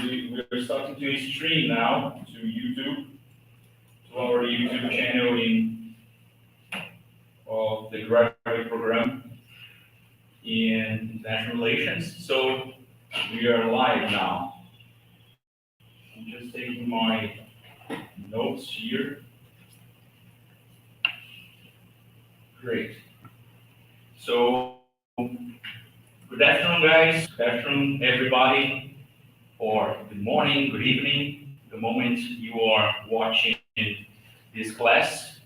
We're starting to stream now to YouTube, to our YouTube channel of the graduate program in international relations. So we are live now. I'm just taking my notes here. Great. So good afternoon, guys. Good afternoon, everybody. Or good morning, good evening, the moment you are watching this class.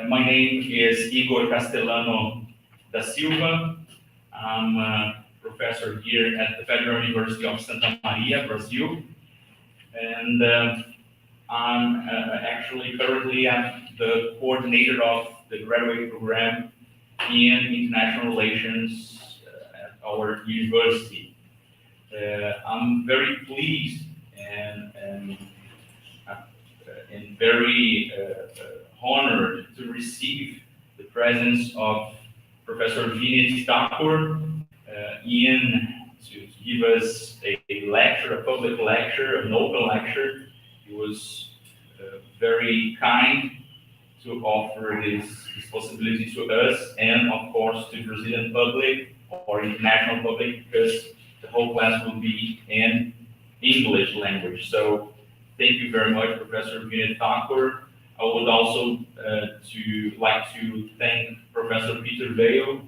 My name is Igor Castellano da Silva. I'm a professor here at the Federal University of Santa Maria, Brazil. And I'm actually currently the coordinator of the graduate program in international relations at our university. I'm very pleased and very honored to receive the presence of Professor Vineet Thakur to give us a lecture, a public lecture, an open lecture. He was very kind to offer this possibility to us and, of course, to the Brazilian public or international public, because the whole class will be in English language. So thank you very much, Professor Vineet Thakur. I would also like to thank Professor Peter Vale,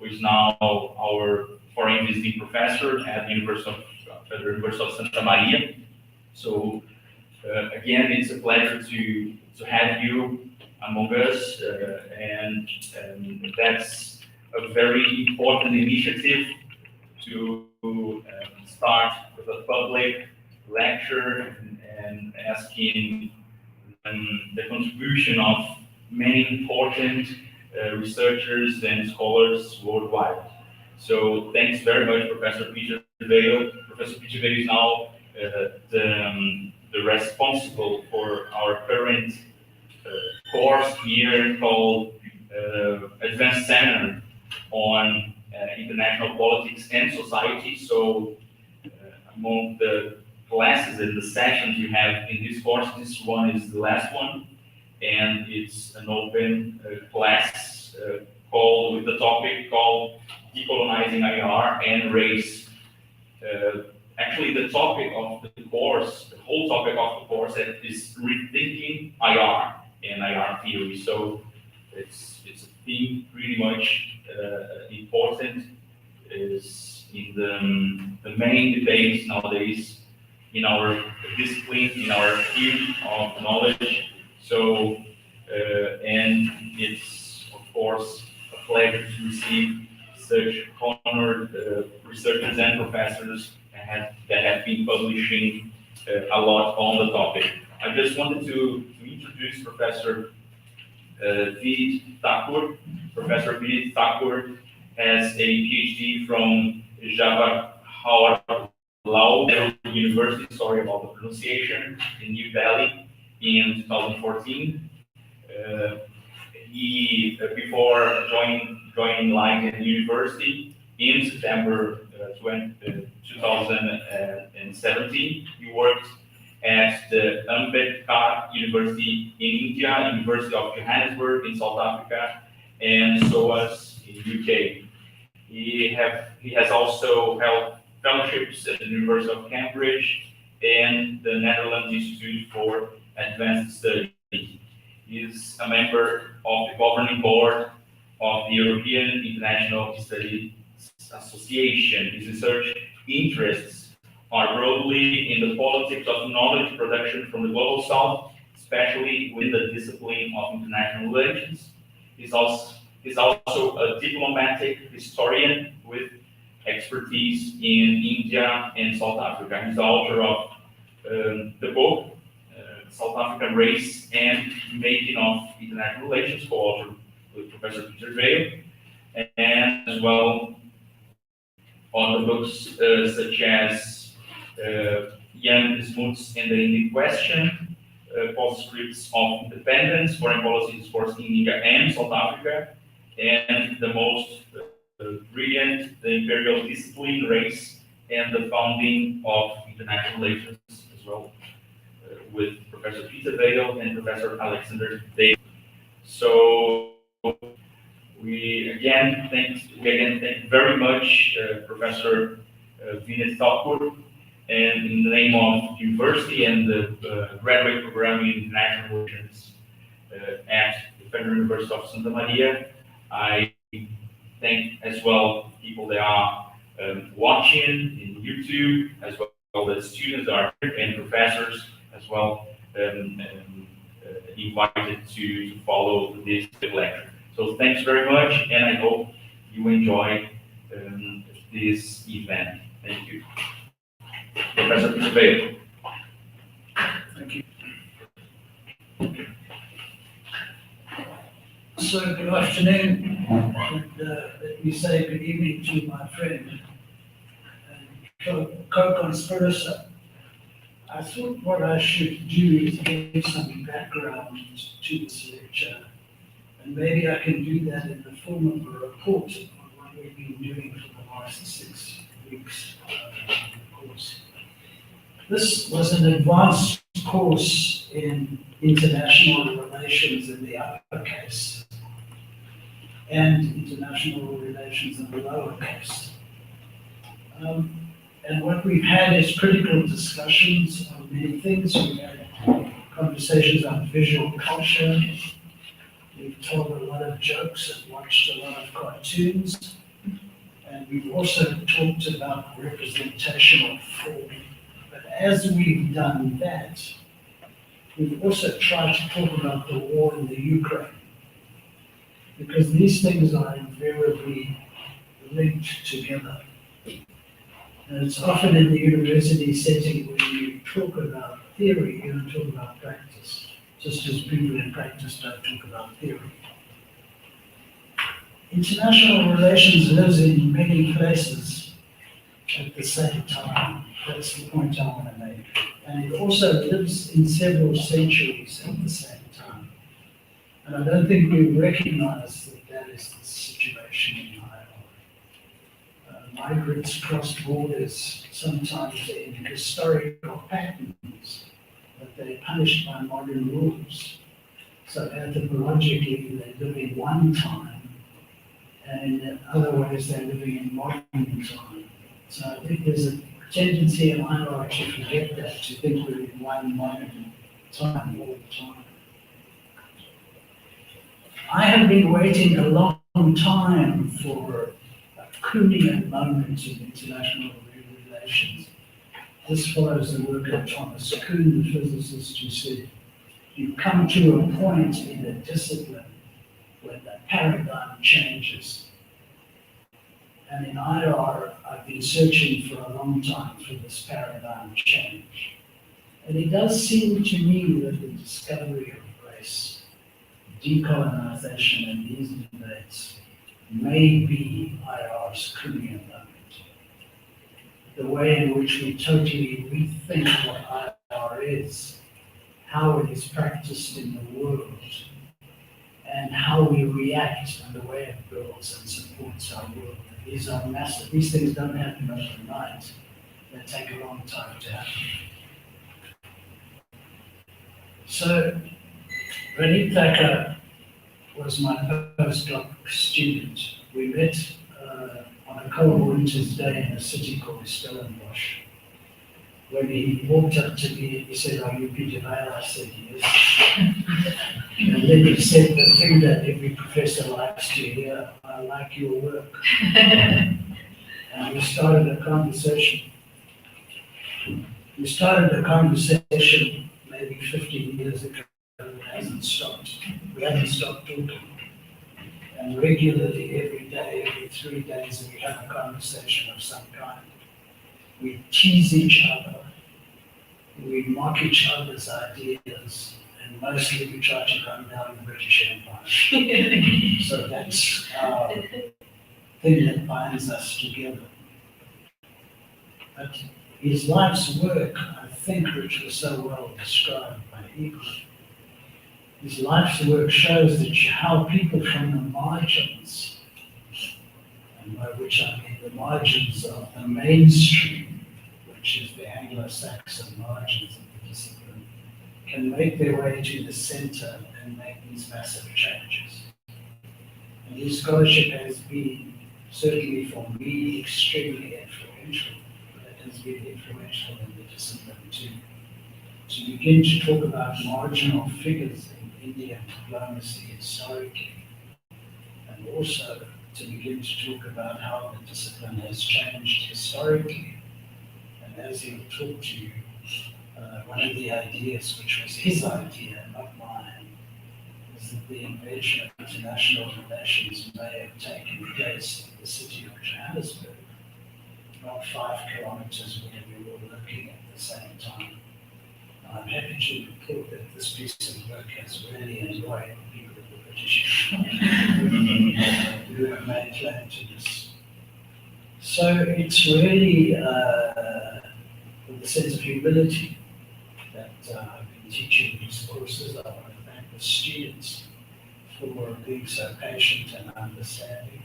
who is now our foreign visiting professor at the Federal University of Santa Maria. So again, it's a pleasure to have you among us, and that's a very important initiative to start with a public lecture and asking the contribution of many important researchers and scholars worldwide. So thanks very much, Professor Peter Vale. Professor Peter Vale is now the responsible for our current course here called Advanced Seminar on International Politics and Society. So among the classes and the sessions you have in this course, this one is the last one, and it's an open class with the topic called Decolonizing IR and Race. Actually, the topic of the course, the whole topic of the course is rethinking IR and IR theory. So it's a theme pretty much important, is in the main debates nowadays in our discipline, in our field of knowledge. So, and it's of course a pleasure to receive such honored researchers and professors that have been publishing a lot on the topic. I just wanted to introduce Professor Vineet Thakur. Professor Vineet Thakur has a PhD from Jawaharlal Nehru University, sorry about the pronunciation, in New Delhi in 2014. He, before joining Leiden University in September 2017, he worked at the Ambedkar University in India, University of Johannesburg in South Africa, and SOAS in UK. He has also held fellowships at the University of Cambridge and the Netherlands Institute for Advanced Studies. He is a member of the governing board of the European International Studies Association. His research interests are broadly in the politics of knowledge production from the global south, especially within the discipline of international relations. He's also a diplomatic historian with expertise in India and South Africa. He's the author of the book, South African Race and Making of International Relations, co-authored with Professor Peter Vale, and as well other books such as Jan Smuts and the Indian Question, Postscripts of Independence, Foreign Policy Discourse in India and South Africa, and the most brilliant, The Imperial Discipline, Race, and the founding of international relations as well, with Professor Peter Vale and Professor Alexander Davis. So we again thank very much Professor Vineet Thakur, and in the name of the university and the graduate program in international relations at the Federal University of Santa Maria, I thank as well people that are watching in YouTube, as well as students are here and professors as well invited to follow this lecture. So thanks very much, and I hope you enjoy this event. Thank you. Professor Peter Vale. Thank you. So good afternoon, and let me say good evening to my friend and co-conspirator. I thought what I should do is give some background to this lecture, and maybe I can do that in the form of a report on what we've been doing for the last 6 weeks of the course. This was an advanced course in international relations in the uppercase and international relations in the lowercase. And what we've had is critical discussions on many things. We've had conversations on visual culture. We've told a lot of jokes and watched a lot of cartoons. And we've also talked about representational form. But as we've done that, we've also tried to talk about the war in the Ukraine, because these things are invariably linked together. And it's often in the university setting when you talk about theory, you don't talk about practice, just as people in practice don't talk about theory. International relations lives in many places at the same time. That's the point I want to make. And it also lives in several centuries at the same time. And I don't think we recognize that that is the situation in IR. Migrants cross borders sometimes in historical patterns, but they're punished by modern rules. So anthropologically, they live in one time, and in other ways, they're living in modern time. So I think there's a tendency in IR to forget that, to think we're in one modern time all the time. I have been waiting a long time for a Kuhnian moment in international relations. This follows the work of Thomas Kuhn, the physicist, who said, you come to a point in a discipline when the paradigm changes. And in IR, I've been searching for a long time for this paradigm change. And it does seem to me that the discovery of race, decolonization, and these debates may be IR's Kuhnian moment. The way in which we totally rethink what IR is, how it is practiced in the world, and how we react and the way it builds and supports our world. These are massive. These things don't happen overnight. They take a long time to happen. So, Vineet Thakur was my postdoc student. We met on a cold winter's day in a city called Stellenbosch. When he walked up to me, he said, "Are you Peter Vale?" I said, "Yes." And then he said the thing that every professor likes to hear, "I like your work." And we started a conversation. We started a conversation maybe 15 years ago. It hasn't stopped. We haven't stopped talking. And regularly, every day, every 3 days, we have a conversation of some kind. We tease each other. We mock each other's ideas. And mostly we try to run down the British Empire. So that's our thing that binds us together. But his life's work, I think, which was so well described by Eagle, his life's work shows that how people from the margins, and by which I mean the margins of the mainstream, which is the Anglo-Saxon margins of the discipline, can make their way to the center and make these massive changes. And his scholarship has been, certainly for me, extremely influential. It has been influential in the discipline too. To begin to talk about marginal figures in Indian diplomacy historically, and also to begin to talk about how the discipline has changed historically. And as he'll talk to you, one of the ideas, which was his idea, not mine, is that the invention of international relations may have taken place in the city of Johannesburg, not 5 kilometers where we were working at the same time. I'm happy to report that this piece of work has really annoyed people of the British who have made claim to this. So it's really with a sense of humility that I've been teaching these courses. I want to thank the students for being so patient and understanding.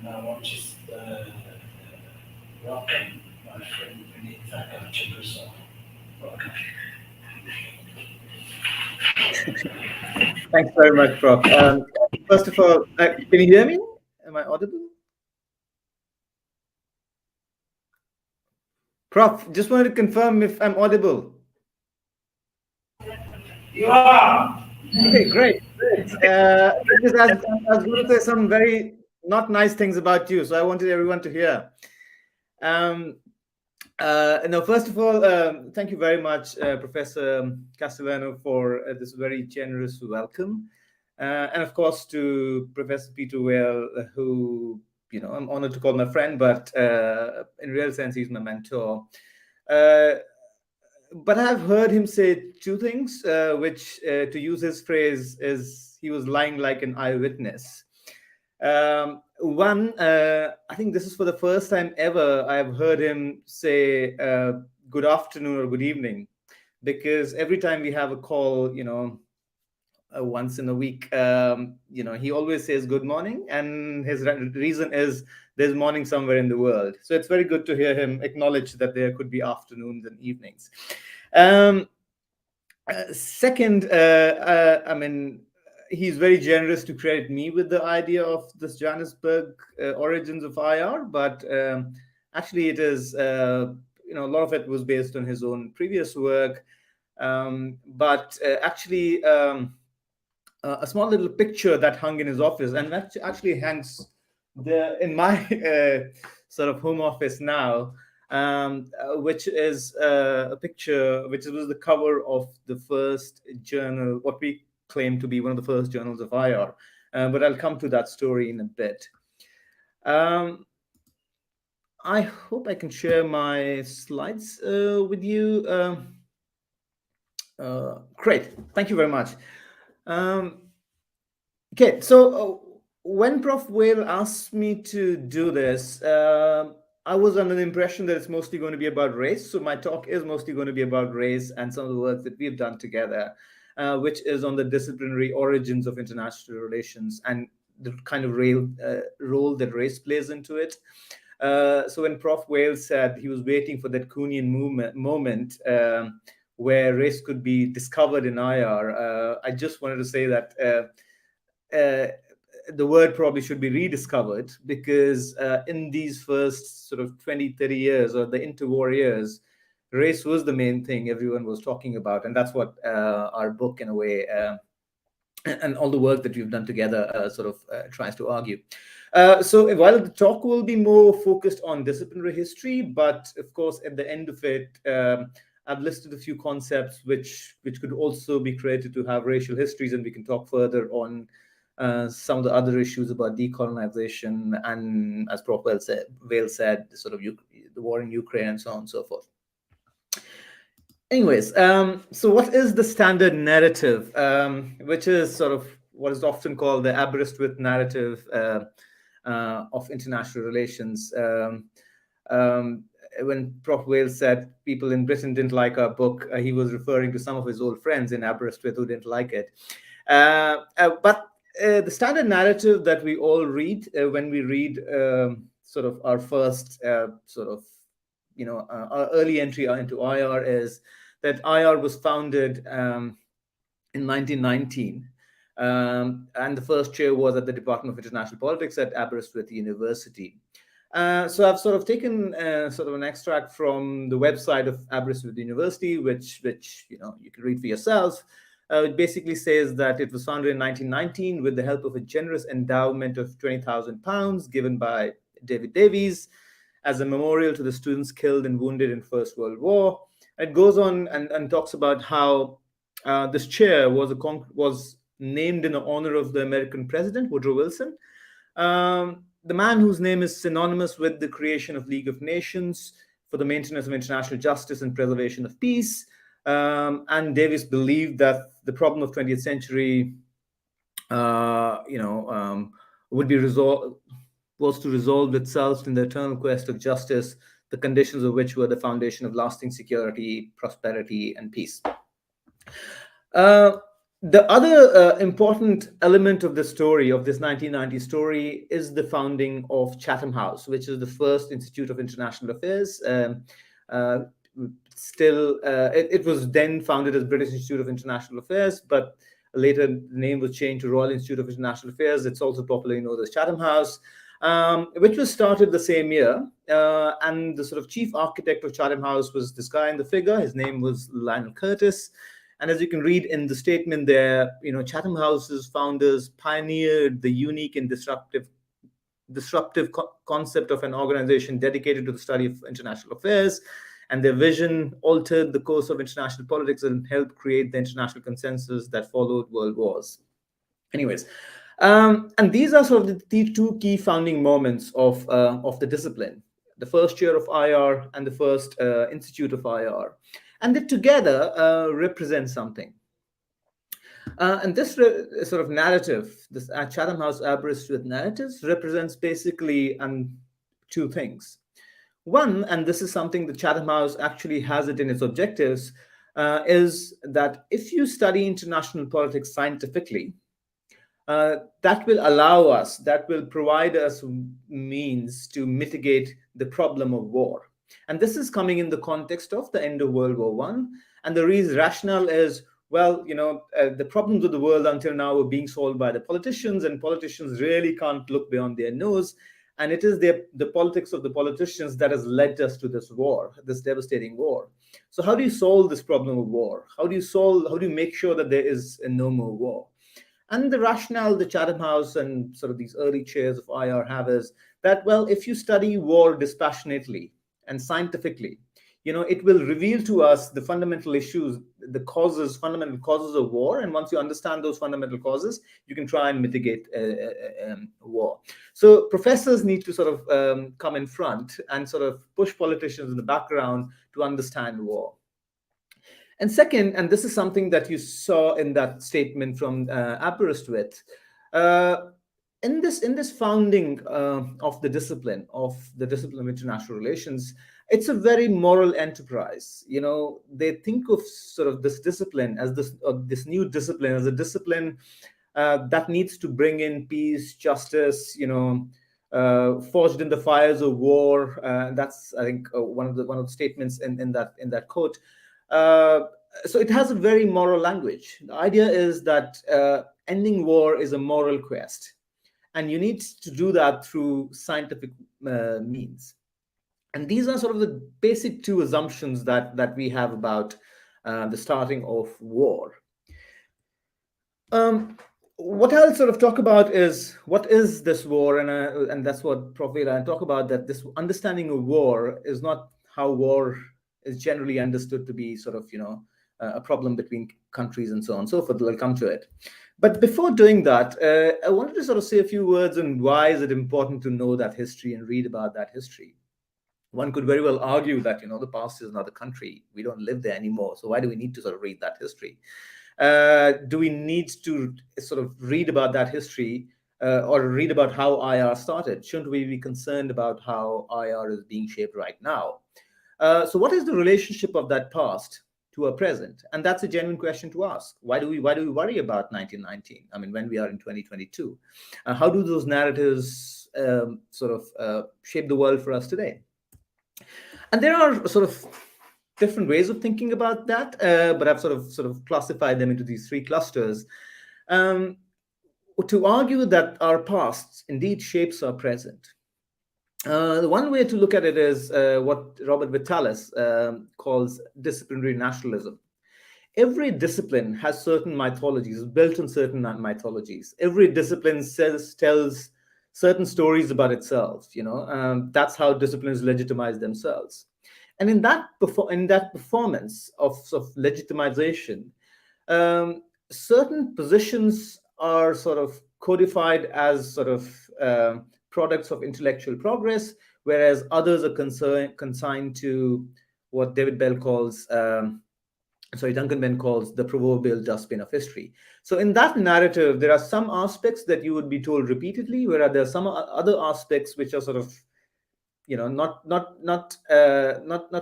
And I want to welcome my friend Vineet Thakur to Brazil. Welcome. Thanks very much, Prof. First of all, can you hear me? Am I audible? Prof, just wanted to confirm if I'm audible. You are. Okay, great. Because I was going to say some very not nice things about you, so I wanted everyone to hear. No, first of all, thank you very much, Professor Castellano, for this very generous welcome. And of course, to Professor Peter Vale, who, you know, I'm honored to call my friend, but in real sense, he's my mentor. But I've heard him say two things, which, to use his phrase, is he was lying like an eyewitness. One, I think this is for the first time ever I've heard him say good afternoon or good evening, because every time we have a call, you know, once in a week, you know, he always says good morning, and his reason is there's morning somewhere in the world. So it's very good to hear him acknowledge that there could be afternoons and evenings. Second, I mean, he's very generous to credit me with the idea of this Johannesburg origins of IR, but actually it is, you know, a lot of it was based on his own previous work. But actually, a small little picture that hung in his office, and that actually hangs there in my sort of home office now, which is a picture which was the cover of the first journal, what we claim to be one of the first journals of IR. But I'll come to that story in a bit. I hope I can share my slides with you. Great, thank you very much. Okay, so when Prof Vale asked me to do this, I was under the impression that it's mostly going to be about race. So my talk is mostly going to be about race and some of the work that we've done together, which is on the disciplinary origins of international relations and the kind of role that race plays into it. So when Prof Vale said he was waiting for that Kuhnian moment where race could be discovered in IR, I just wanted to say that the word probably should be rediscovered, because in these first sort of 20, 30 years, or the interwar years, race was the main thing everyone was talking about. And that's what our book, in a way, and all the work that we've done together sort of tries to argue. So while the talk will be more focused on disciplinary history, but of course, at the end of it, I've listed a few concepts which could also be created to have racial histories, and we can talk further on some of the other issues about decolonization and, as Prof Vale said, sort of the war in Ukraine and so on and so forth. Anyways, so what is the standard narrative, which is sort of what is often called the Aberystwyth narrative of international relations? When Prof Vale said people in Britain didn't like our book, he was referring to some of his old friends in Aberystwyth who didn't like it. But the standard narrative that we all read when we read sort of our first sort of our early entry into IR is that IR was founded in 1919. And the first chair was at the Department of International Politics at Aberystwyth University. So I've sort of taken sort of an extract from the website of Aberystwyth University, which you can read for yourself. It basically says that it was founded in 1919 with the help of a generous endowment of £20,000 given by David Davies as a memorial to the students killed and wounded in First World War. It goes on and talks about how this chair was named in honor of the American president, Woodrow Wilson. The man whose name is synonymous with the creation of League of Nations for the maintenance of international justice and preservation of peace. And Davis believed that the problem of 20th century, would be was to resolve itself in the eternal quest of justice, the conditions of which were the foundation of lasting security, prosperity, and peace. The other important element of the story, of this 1990 story, is the founding of Chatham House, which is the first Institute of International Affairs. It was then founded as British Institute of International Affairs, but later the name was changed to Royal Institute of International Affairs. It's also popularly known as Chatham House, which was started the same year. And the sort of chief architect of Chatham House was this guy in the figure. His name was Lionel Curtis. And as you can read in the statement there, Chatham House's founders pioneered the unique and disruptive concept of an organization dedicated to the study of international affairs, and their vision altered the course of international politics and helped create the international consensus that followed world wars. Anyways, and these are sort of the two key founding moments of the discipline: the first year of IR and the first institute of IR. And they together represent something. And this sort of narrative, this Chatham House Aberystwyth narratives, represents basically two things. One, and this is something that Chatham House actually has it in its objectives, is that if you study international politics scientifically, that will provide us means to mitigate the problem of war. And this is coming in the context of the end of World War I. And the rationale is, the problems of the world until now are being solved by the politicians, and politicians really can't look beyond their nose. And it is the politics of the politicians that has led us to this war, this devastating war. So how do you solve this problem of war? How do you make sure that there is no more war? And the rationale the Chatham House and sort of these early chairs of IR have is that, well, if you study war dispassionately and scientifically, it will reveal to us the fundamental issues, fundamental causes of war. And once you understand those fundamental causes, you can try and mitigate war. So professors need to sort of come in front and sort of push politicians in the background to understand war. And second, and this is something that you saw in that statement from Aberystwyth, in this founding of the discipline of international relations, it's a very moral enterprise. They think of sort of this discipline as this new discipline as a discipline that needs to bring in peace, justice, forged in the fires of war. That's, I think, one of the statements in that quote. So it has a very moral language. The idea is that ending war is a moral quest, and you need to do that through scientific means. And these are sort of the basic two assumptions that we have about the starting of war. What I'll sort of talk about is what is this war, and that's what Prof. Vale and talk about, that this understanding of war is not how war is generally understood to be, sort of, a problem between countries and so on and so forth. I'll come to it. But before doing that, I wanted to sort of say a few words on why is it important to know that history and read about that history. One could very well argue that, the past is another country. We don't live there anymore. So why do we need to sort of read that history? Do we need to sort of read about that history or read about how IR started? Shouldn't we be concerned about how IR is being shaped right now? So what is the relationship of that past to our present? And that's a genuine question to ask. Why do we worry about 1919? I mean, when we are in 2022, how do those narratives sort of shape the world for us today? And there are sort of different ways of thinking about that, but I've sort of classified them into these three clusters. To argue that our past indeed shapes our present. The one way to look at it is what Robert Vitalis calls disciplinary nationalism. Every discipline has certain mythologies, built on certain mythologies. Every discipline tells certain stories about itself. That's how disciplines legitimize themselves. And in that performance of legitimization, certain positions are sort of codified as sort of products of intellectual progress, whereas others are consigned to what Duncan Ben calls the proverbial dustbin of history. So in that narrative, there are some aspects that you would be told repeatedly, whereas there are some other aspects which are sort of, not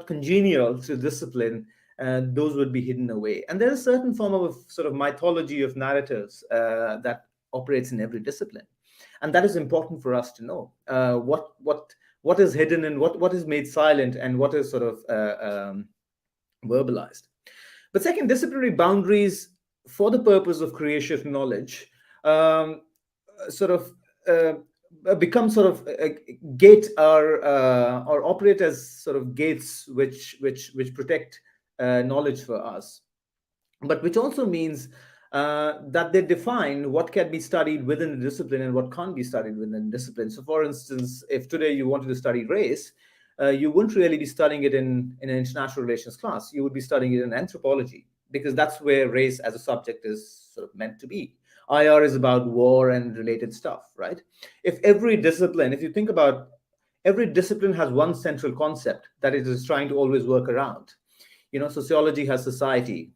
congenial to discipline. Those would be hidden away. And there's a certain form of sort of mythology of narratives that operates in every discipline. And that is important for us to know what is hidden and what is made silent and what is sort of verbalized. But second, disciplinary boundaries for the purpose of creation of knowledge become sort of a gate or operate as sort of gates which protect knowledge for us, but which also means that they define what can be studied within the discipline and what can't be studied within the discipline. So, for instance, if today you wanted to study race, you wouldn't really be studying it in an international relations class. You would be studying it in anthropology, because that's where race as a subject is sort of meant to be. IR is about war and related stuff, right? If you think about every discipline has one central concept that it is trying to always work around. Sociology has society,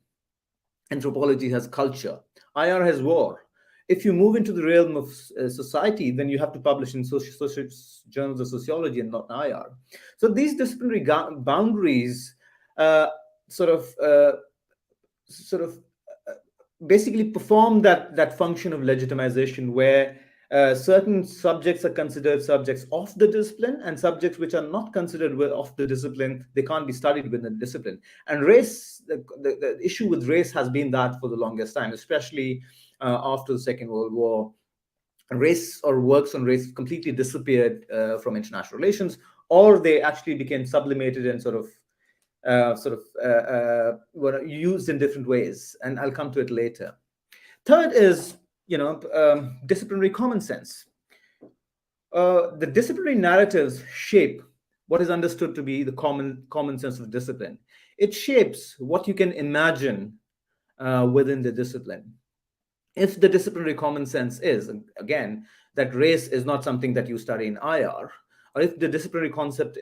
anthropology has culture, IR has war. If you move into the realm of society, then you have to publish in social journals of sociology and not IR. So these disciplinary boundaries basically perform that function of legitimization, where certain subjects are considered subjects of the discipline, and subjects which are not considered of the discipline, they can't be studied within the discipline. And race, the issue with race has been that for the longest time, especially after the Second World War. Race or works on race completely disappeared from international relations, or they actually became sublimated and were used in different ways, and I'll come to it later. Third is, disciplinary common sense. The disciplinary narratives shape what is understood to be the common sense of discipline. It shapes what you can imagine within the discipline. If the disciplinary common sense is, again, that race is not something that you study in IR, or if the disciplinary concept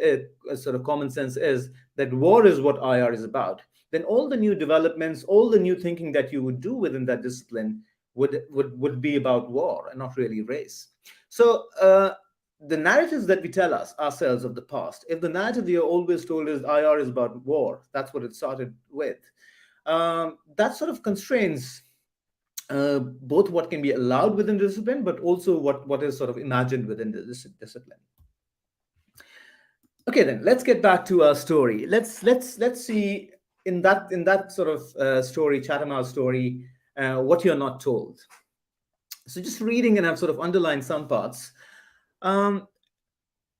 common sense is that war is what IR is about, then all the new developments, all the new thinking that you would do within that discipline would be about war and not really race. So the narratives that we tell ourselves of the past, if the narrative we are always told is IR is about war, that's what it started with, that sort of constrains both what can be allowed within the discipline, but also what is sort of imagined within the discipline. Okay, then let's get back to our story. Let's see in that sort of story, Chatham House story, what you're not told. So just reading, and I've sort of underlined some parts. In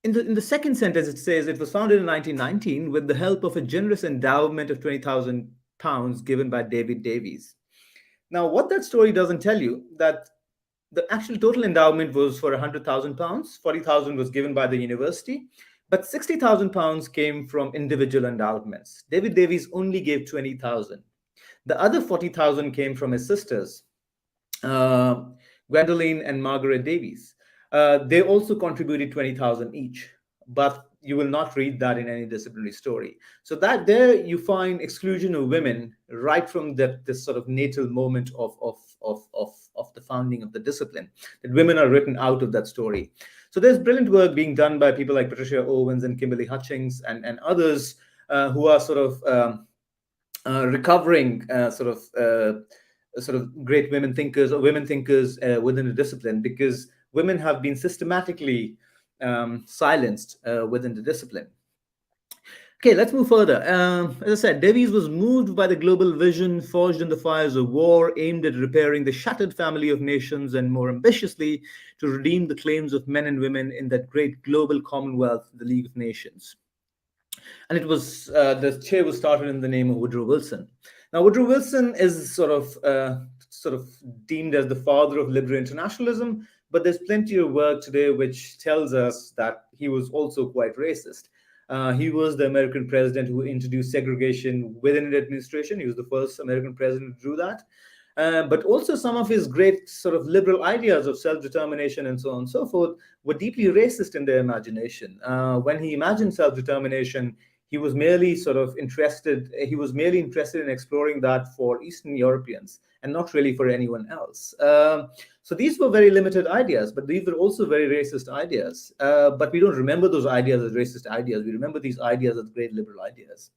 the second sentence, it says it was founded in 1919 with the help of a generous endowment of £20,000 given by David Davies. Now, what that story doesn't tell you, that the actual total endowment was for £100,000. 40,000 was given by the university, but £60,000 came from individual endowments. David Davies only gave 20,000. The other 40,000 came from his sisters, Gwendoline and Margaret Davies. They also contributed 20,000 each, but you will not read that in any disciplinary story. So that there you find exclusion of women right from this sort of natal moment of the founding of the discipline, that women are written out of that story. So there's brilliant work being done by people like Patricia Owens and Kimberly Hutchings and others who are sort of recovering sort of great women thinkers or women thinkers within the discipline, because women have been systematically silenced within the discipline. Okay, let's move further. As I said, Davies was moved by the global vision forged in the fires of war, aimed at repairing the shattered family of nations and more ambitiously to redeem the claims of men and women in that great global commonwealth, the League of Nations. And it was the chair was started in the name of Woodrow Wilson. Now, Woodrow Wilson is sort of deemed as the father of liberal internationalism, but there's plenty of work today which tells us that he was also quite racist. He was the American president who introduced segregation within an administration. He was the first American president to do that. But also some of his great sort of liberal ideas of self-determination and so on and so forth were deeply racist in their imagination. When he imagined self-determination, he was merely interested in exploring that for Eastern Europeans and not really for anyone else. So these were very limited ideas, but these were also very racist ideas. But we don't remember those ideas as racist ideas. We remember these ideas as great liberal ideas.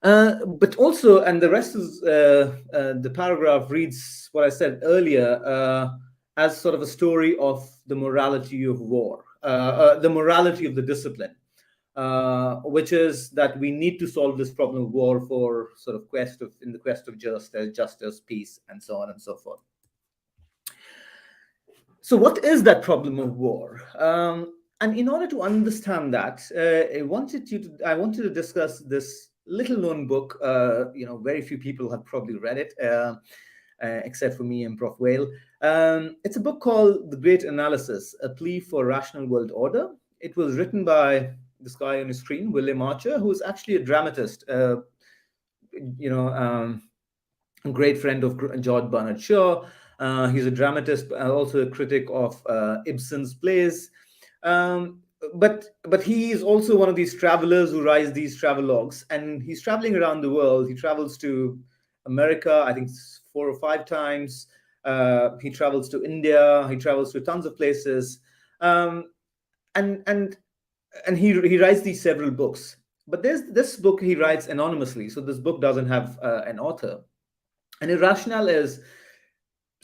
But also, and the rest is the paragraph reads what I said earlier as sort of a story of the morality of war, the morality of the discipline, which is that we need to solve this problem of war for in the quest of justice, peace, and so on and so forth. So what is that problem of war? And in order to understand that, I wanted to discuss this little-known book. Very few people have probably read it, except for me and Prof. Vale. It's a book called The Great Analysis: A Plea for Rational World Order. It was written by this guy on the screen, William Archer, who is actually a dramatist. A great friend of George Bernard Shaw. He's a dramatist, also a critic of Ibsen's plays. But he is also one of these travelers who writes these travelogues, and he's traveling around the world. He travels to America, I think 4 or 5 times. He travels to India. He travels to tons of places, and he writes these several books. But there's this book he writes anonymously, so this book doesn't have an author. And his rationale is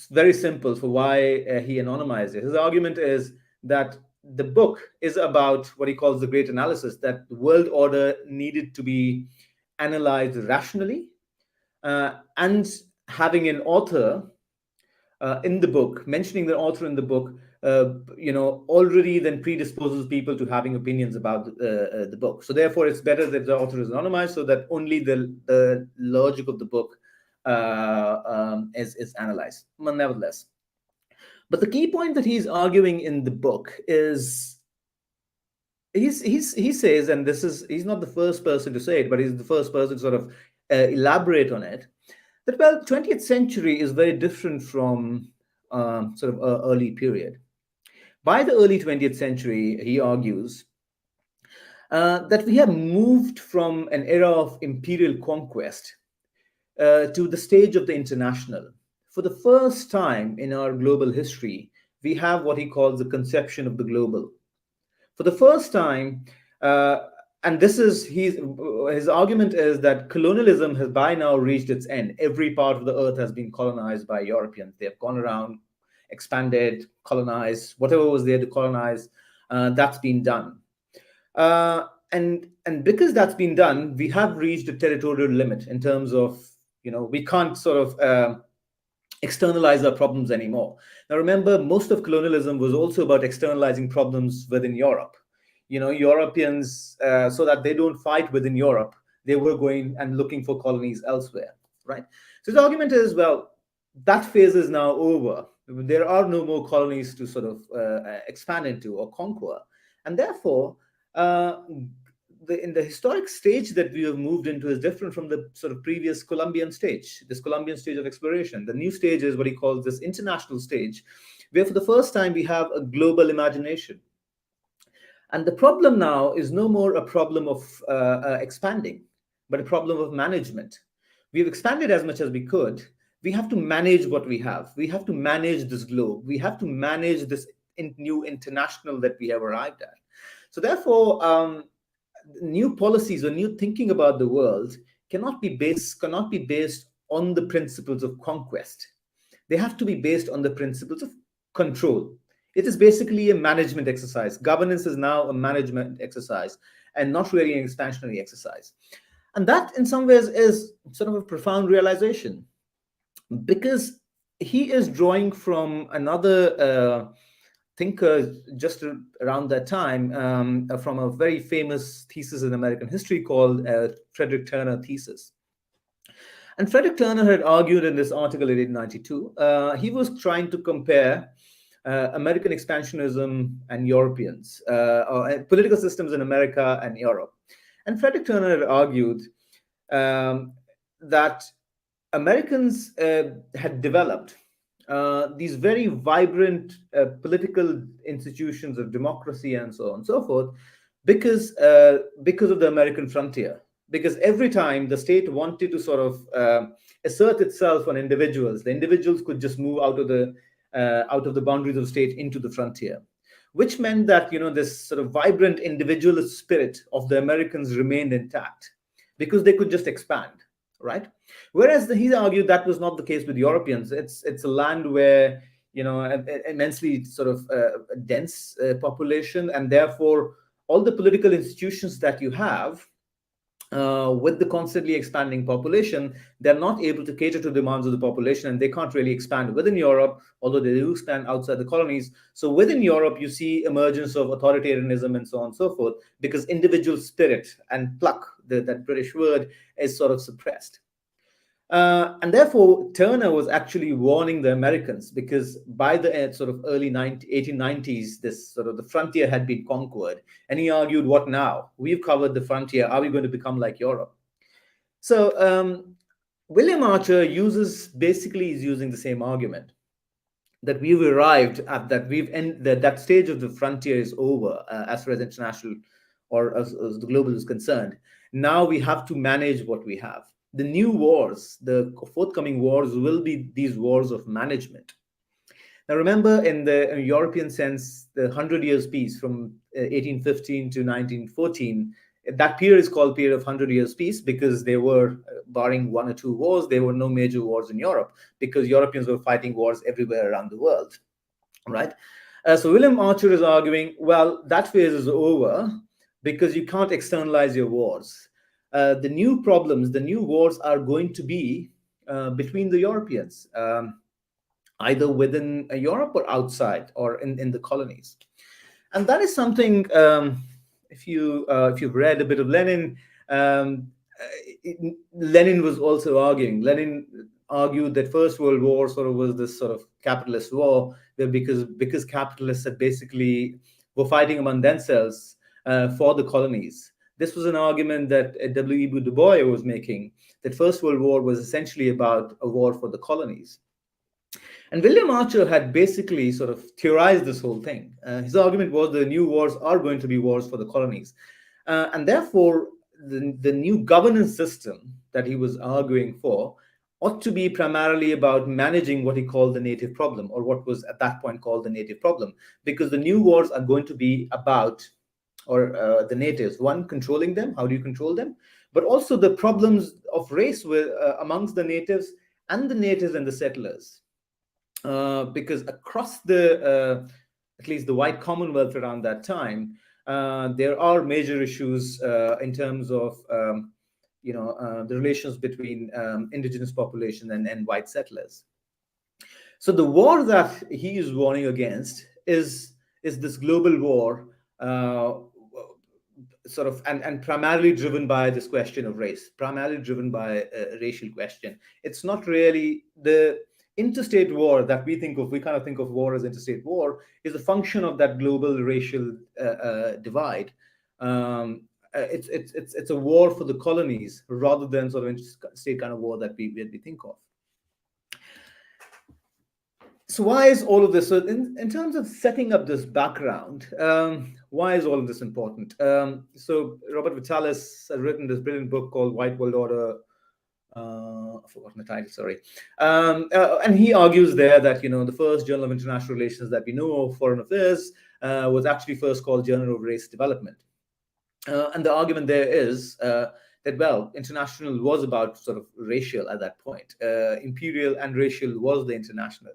very simple for why he anonymized it. His argument is that the book is about what he calls the great analysis, that the world order needed to be analyzed rationally, and having an author in the book, mentioning the author in the book, already then predisposes people to having opinions about the book. So therefore, it's better that the author is anonymized so that only the logic of the book is analyzed. But nevertheless, but the key point that he's arguing in the book is he says, and he's not the first person to say it, but he's the first person to sort of elaborate on it, that, well, 20th century is very different from early period. By the early 20th century, he argues that we have moved from an era of imperial conquest to the stage of the international. For the first time in our global history, we have what he calls the conception of the global. For the first time, and this is his argument is that colonialism has by now reached its end. Every part of the earth has been colonized by Europeans. They have gone around, expanded, colonized, whatever was there to colonize, that's been done. And because that's been done, we have reached a territorial limit in terms of, we can't externalize our problems anymore. Now, remember, most of colonialism was also about externalizing problems within Europe. Europeans, so that they don't fight within Europe, they were going and looking for colonies elsewhere, right? So the argument is, well, that phase is now over. There are no more colonies to expand into or conquer. And therefore, in the historic stage that we have moved into is different from the previous Columbian stage, this Columbian stage of exploration. The new stage is what he calls this international stage, where for the first time we have a global imagination. And the problem now is no more a problem of expanding, but a problem of management. We've expanded as much as we could. We have to manage what we have. We have to manage this globe. We have to manage this new international that we have arrived at. So therefore, new policies or new thinking about the world cannot be based on the principles of conquest. They have to be based on the principles of control. It is basically a management exercise. Governance is now a management exercise. and not really an expansionary exercise. And that, in some ways, is sort of a profound realization, because he is drawing from another thinker just around that time, from a very famous thesis in American history called Frederick Turner thesis. And Frederick Turner had argued in this article in 1892, he was trying to compare American expansionism and Europeans, or political systems in America and Europe. And Frederick Turner had argued that Americans had developed these very vibrant political institutions of democracy and so on and so forth because of the American frontier. Because every time the state wanted to sort of assert itself on individuals, the individuals could just move out of the boundaries of the state into the frontier, which meant that this sort of vibrant individualist spirit of the Americans remained intact because they could just expand, right? Whereas he argued that was not the case with Europeans. It's a land where immensely sort of dense population, and therefore all the political institutions that you have. With the constantly expanding population, they're not able to cater to the demands of the population, and they can't really expand within Europe, although they do expand outside the colonies. So within Europe, you see emergence of authoritarianism and so on and so forth, because individual spirit and pluck, that British word, is sort of suppressed. And therefore, Turner was actually warning the Americans, because by the sort of early 1890s, this sort of the frontier had been conquered. And he argued, what now? We've covered the frontier. Are we going to become like Europe? So William Archer is using the same argument, that we've arrived at that stage of the frontier is over as far as international or as the global is concerned. Now we have to manage what we have. The new wars, the forthcoming wars, will be these wars of management. Now, remember, in the European sense, the 100 Years' Peace from 1815 to 1914, that period is called period of 100 Years' Peace because they were, barring one or two wars, there were no major wars in Europe because Europeans were fighting wars everywhere around the world, right? So William Archer is arguing, well, that phase is over because you can't externalize your wars. The new problems, the new wars are going to be between the Europeans, either within Europe or outside or in the colonies. And that is something, if you've read a bit of Lenin, Lenin was also arguing. Lenin argued that First World War sort of was this sort of capitalist war, where because capitalists had basically were fighting among themselves for the colonies. This was an argument that W.E.B. Du Bois was making, that First World War was essentially about a war for the colonies. And William Archer had basically sort of theorized this whole thing. His argument was the new wars are going to be wars for the colonies. And therefore, the new governance system that he was arguing for ought to be primarily about managing what he called the native problem, or what was at that point called the native problem, because the new wars are going to be about the natives, one, controlling them, how do you control them, but also the problems of race amongst the natives and the settlers. Because across at least the white Commonwealth around that time, there are major issues in terms of, the relations between indigenous population and white settlers. So the war that he is warning against is this global war, sort of, and primarily driven by this question of race, primarily driven by a racial question. It's not really the interstate war that we think of. We kind of think of war as interstate war is a function of that global racial divide. It's a war for the colonies rather than sort of interstate kind of war that we think of. So why is all of this? So in terms of setting up this background, why is all of this important? So Robert Vitalis has written this brilliant book called White World Order. I've forgotten the title, sorry. And he argues there that, the first Journal of International Relations that we know of, Foreign Affairs, was actually first called Journal of Race Development. And the argument there is that, well, international was about sort of racial at that point. Imperial and racial was the international.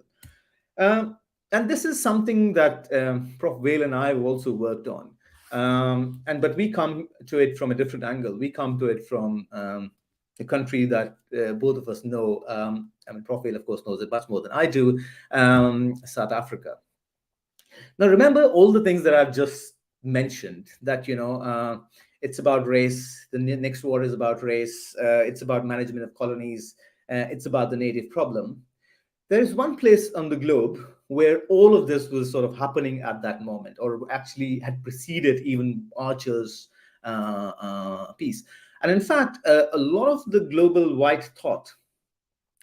And this is something that Prof. Vale and I have also worked on. But we come to it from a different angle. We come to it from a country that both of us know. I mean, Prof. Vale, of course, knows it much more than I do, South Africa. Now, remember all the things that I've just mentioned, that, it's about race. The next war is about race. It's about management of colonies. It's about the native problem. There is one place on the globe where all of this was sort of happening at that moment, or actually had preceded even Archer's piece. And in fact, a lot of the global white thought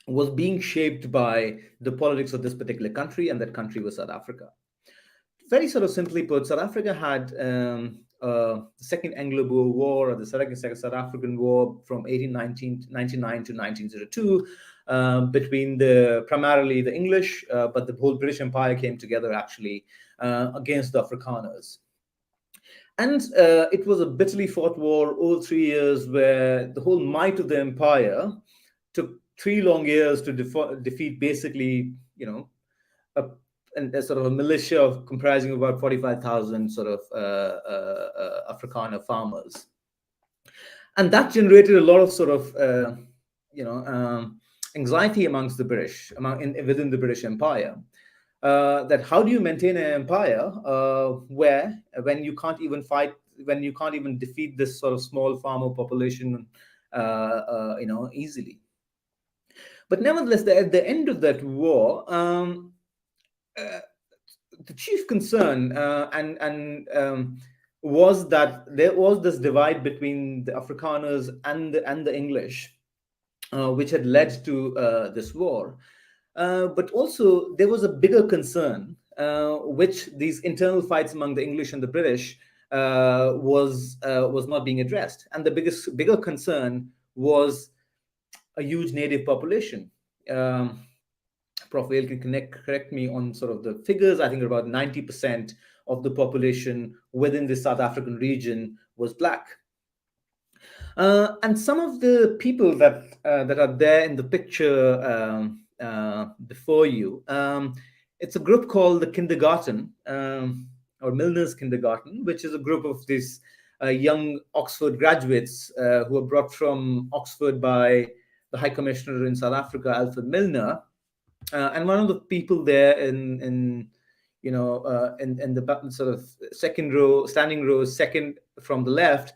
was being shaped by the politics of this particular country, and that country was South Africa. Very sort of simply put, South Africa had the Second Anglo-Boer War, or the Second South African War, from 1899 to 1902, between primarily the English, but the whole British Empire came together actually against the Afrikaners. And it was a bitterly fought war over 3 years, where the whole might of the empire took 3 long years to defeat basically, a sort of a militia comprising of about 45,000 sort of Afrikaner farmers. And that generated a lot of sort of, anxiety amongst the British, within the British Empire. That how do you maintain an empire where, when you can't even fight, when you can't even defeat this sort of small farmer population, easily. But nevertheless, at the end of that war, the chief concern was that there was this divide between the Afrikaners and the English, which had led to this war. But also there was a bigger concern, which these internal fights among the English and the British was not being addressed. And the bigger concern was a huge native population. Prof. Vale can correct me on sort of the figures. I think about 90% of the population within the South African region was Black. And some of the people that are there in the picture before you, it's a group called the Kindergarten, or Milner's Kindergarten, which is a group of these young Oxford graduates who were brought from Oxford by the High Commissioner in South Africa, Alfred Milner. And one of the people there in the sort of standing row, second from the left,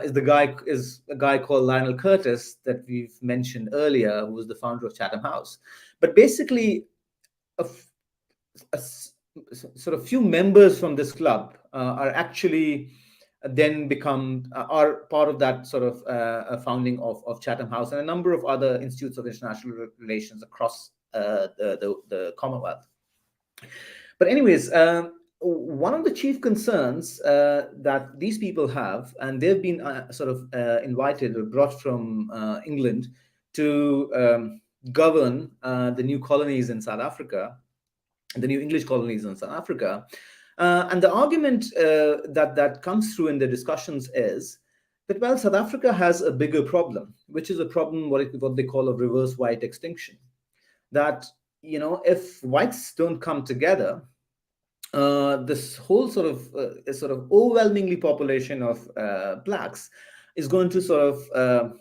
is a guy called Lionel Curtis that we've mentioned earlier, who was the founder of Chatham House. But basically, a sort of few members from this club are actually then are part of that sort of founding of Chatham House and a number of other institutes of international relations across the Commonwealth. But anyways, one of the chief concerns that these people have, and they've been sort of invited or brought from England to govern the new colonies in South Africa, the new English colonies in South Africa. And the argument that comes through in the discussions is that, well, South Africa has a bigger problem, which is a problem, what they call a reverse white extinction. That, if whites don't come together, this whole sort of overwhelmingly population of Blacks is going to sort of,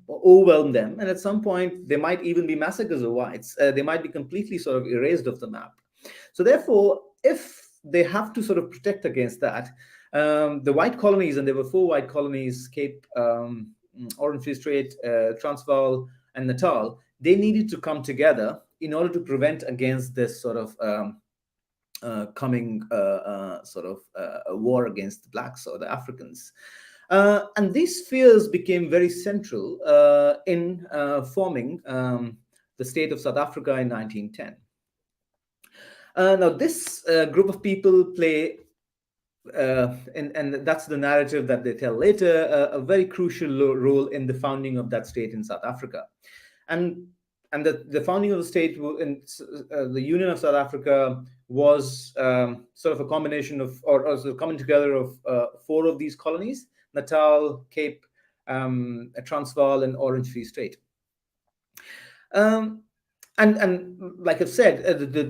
overwhelm them. And at some point, there might even be massacres of whites. They might be completely sort of erased off the map. So therefore, if they have to sort of protect against that, the white colonies, and there were 4 white colonies, Cape, Orange Free State, Transvaal, and Natal, they needed to come together in order to prevent against this sort of coming a war against the Blacks or the Africans. And these fears became very central in forming the state of South Africa in 1910. Now, this group of people play, and that's the narrative that they tell later, a very crucial role in the founding of that state in South Africa. And the founding of the state in the Union of South Africa was sort of a combination of, or a coming together of 4 of these colonies: Natal, Cape, Transvaal, and Orange Free State. And like I've said,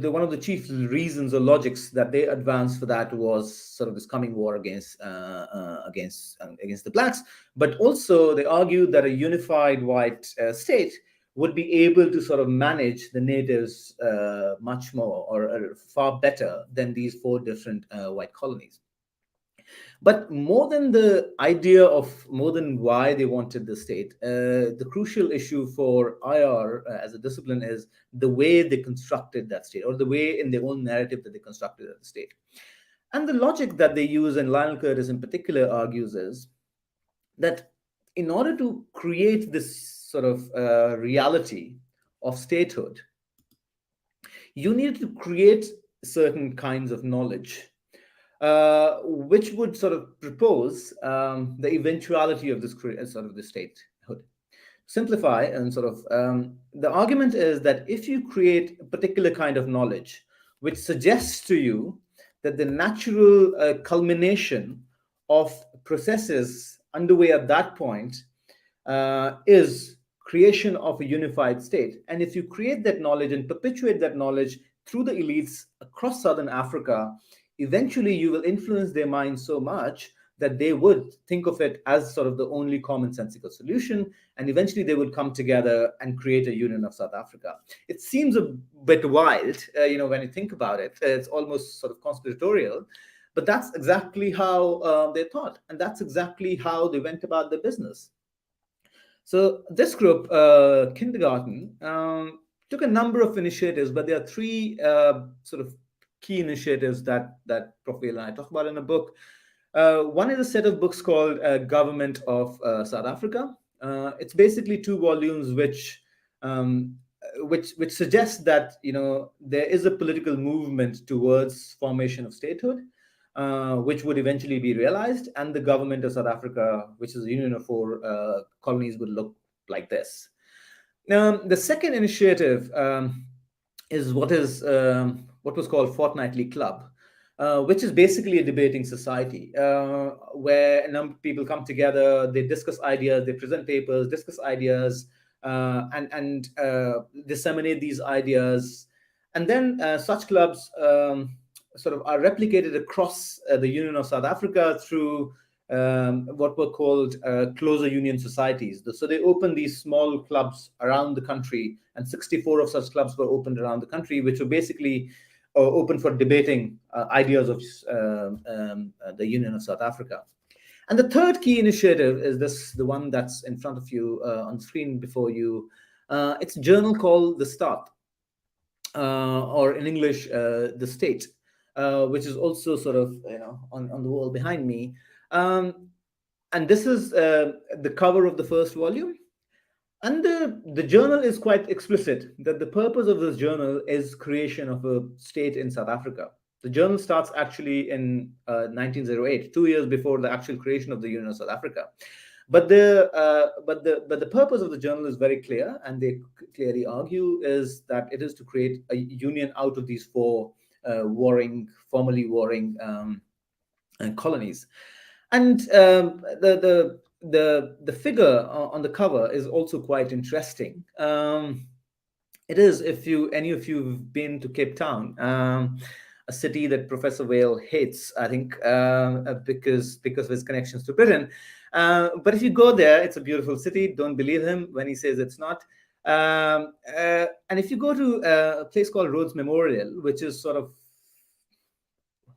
one of the chief reasons or logics that they advanced for that was sort of this coming war against the blacks, but also they argued that a unified white state would be able to sort of manage the natives much more or far better than these four different white colonies. But more than why they wanted the state, the crucial issue for IR as a discipline is the way they constructed that state, or the way in their own narrative that they constructed the state. And the logic that they use, and Lionel Curtis in particular argues, is that in order to create this sort of reality of statehood, you need to create certain kinds of knowledge, which would sort of propose the eventuality of this sort of the statehood. Simplify and sort of the argument is that if you create a particular kind of knowledge, which suggests to you that the natural culmination of processes underway at that point is creation of a unified state, and if you create that knowledge and perpetuate that knowledge through the elites across Southern Africa, eventually you will influence their minds so much that they would think of it as sort of the only commonsensical solution, and eventually they would come together and create a union of South Africa. It seems a bit wild, when you think about it. It's almost sort of conspiratorial, but that's exactly how they thought, and that's exactly how they went about their business. So this group, Kindergarten, took a number of initiatives, but there are three sort of key initiatives that Prof. Vale and I talk about in a book. One is a set of books called Government of South Africa. It's basically 2 volumes which suggest that there is a political movement towards formation of statehood, which would eventually be realized, and the government of South Africa, which is a union of 4 colonies, would look like this. Now, the second initiative is what was called Fortnightly Club, which is basically a debating society where a number of people come together, they discuss ideas, they present papers, discuss ideas, and disseminate these ideas. And then such clubs sort of are replicated across the Union of South Africa through what were called closer union societies. So they opened these small clubs around the country, and 64 of such clubs were opened around the country, which were basically open for debating ideas of the Union of South Africa. And the third key initiative is the one that's in front of you on the screen before you. It's a journal called The Start, or in English, The State, which is also sort of on the wall behind me. And this is the cover of the first volume. And the journal is quite explicit that the purpose of this journal is creation of a state in South Africa. The journal starts actually in 1908, 2 years before the actual creation of the Union of South Africa. But the purpose of the journal is very clear, and they clearly argue is that it is to create a union out of these 4 formerly warring colonies. And the figure on the cover is also quite interesting. It is, if any of you have been to Cape Town, a city that Professor Vale hates, I think, because of his connections to Britain. But if you go there, it's a beautiful city. Don't believe him when he says it's not. And if you go to a place called Rhodes Memorial, which is sort of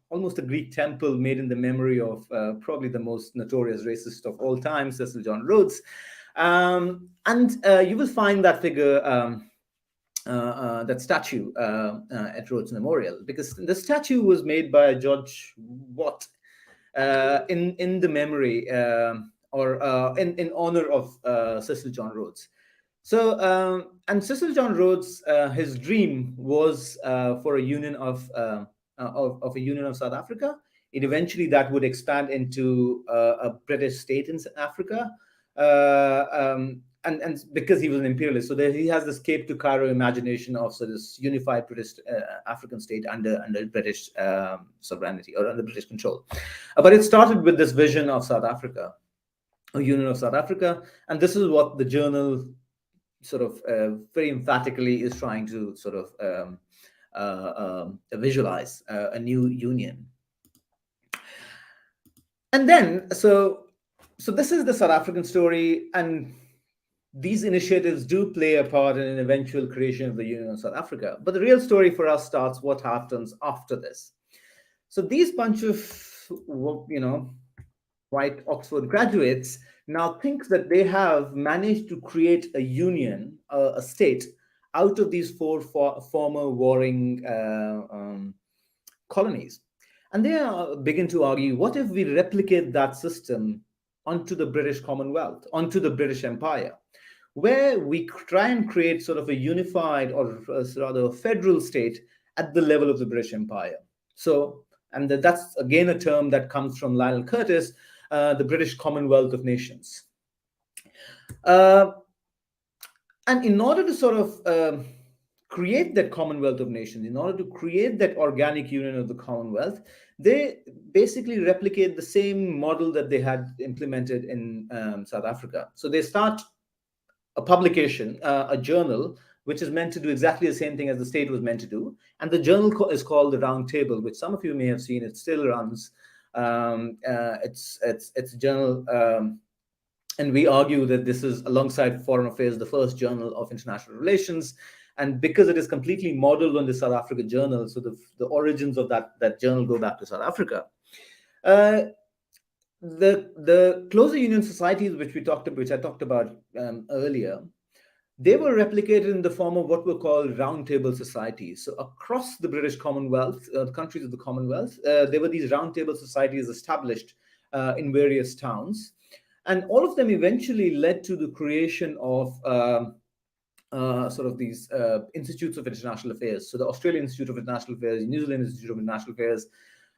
almost a Greek temple made in the memory of probably the most notorious racist of all time, Cecil John Rhodes. And you will find that figure, that statue at Rhodes Memorial, because the statue was made by George Watt in the memory or in honor of Cecil John Rhodes. So, and Cecil John Rhodes, his dream was for a union of a union of South Africa. It eventually that would expand into a British state in Africa, and because he was an imperialist, so there he has this Cape to Cairo imagination of this unified British African state under British sovereignty or under British control. But it started with this vision of South Africa, a union of South Africa, and this is what the journal sort of very emphatically is trying to sort of visualize a new union. And then, so this is the South African story, and these initiatives do play a part in an eventual creation of the Union of South Africa. But the real story for us starts what happens after this. So these bunch of, white Oxford graduates now think that they have managed to create a union, a state, out of these four former warring colonies. And they begin to argue, what if we replicate that system onto the British Commonwealth, onto the British Empire, where we try and create sort of a unified, or rather a federal state at the level of the British Empire. So, and that's again a term that comes from Lionel Curtis, the British Commonwealth of Nations. And in order to sort of create that Commonwealth of Nations, in order to create that organic union of the Commonwealth, they basically replicate the same model that they had implemented in South Africa. So they start a publication, a journal, which is meant to do exactly the same thing as the state was meant to do. And the journal is called the Round Table, which some of you may have seen. It still runs. It's a journal, and we argue that this is, alongside Foreign Affairs, the first journal of international relations. And because it is completely modeled on the South Africa journal, so the origins of that journal go back to South Africa. The closer union societies, which I talked about earlier, they were replicated in the form of what were called roundtable societies. So across the British Commonwealth, the countries of the Commonwealth, there were these roundtable societies established in various towns. And all of them eventually led to the creation of sort of these institutes of international affairs. So the Australian Institute of International Affairs, New Zealand Institute of International Affairs,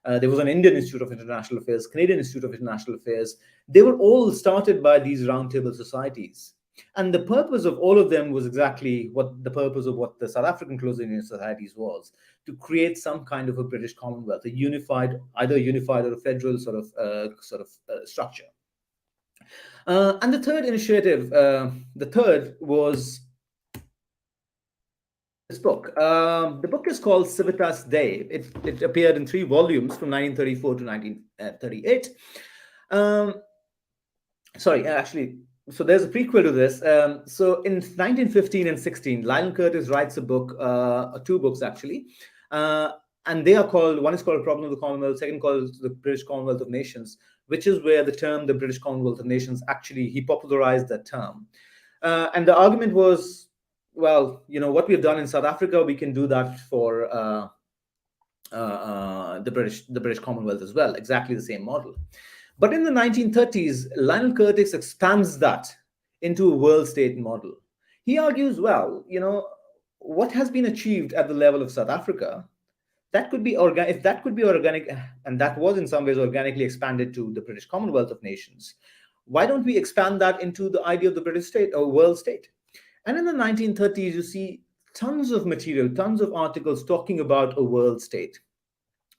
there was an Indian Institute of International Affairs, Canadian Institute of International Affairs. They were all started by these roundtable societies. And the purpose of all of them was exactly what the purpose of what the South African closer union societies was, to create some kind of a British Commonwealth, a unified, either unified or a federal sort of structure. And the third initiative, was this book. The book is called Civitas Dei. It appeared in 3 volumes from 1934 to 1938. So there's a prequel to this. So in 1915 and 16, Lionel Curtis writes a book, 2 books actually, and they are called, one is called Problem of the Commonwealth, second called the British Commonwealth of Nations, which is where the term the British Commonwealth of Nations, actually, he popularized that term. And the argument was, well, what we've done in South Africa, we can do that for the British Commonwealth as well, exactly the same model. But in the 1930s, Lionel Curtis expands that into a world state model. He argues, well, what has been achieved at the level of South Africa, that could be organic. If that could be organic, and that was in some ways organically expanded to the British Commonwealth of Nations, why don't we expand that into the idea of the British state or world state? And in the 1930s, you see tons of material, tons of articles talking about a world state.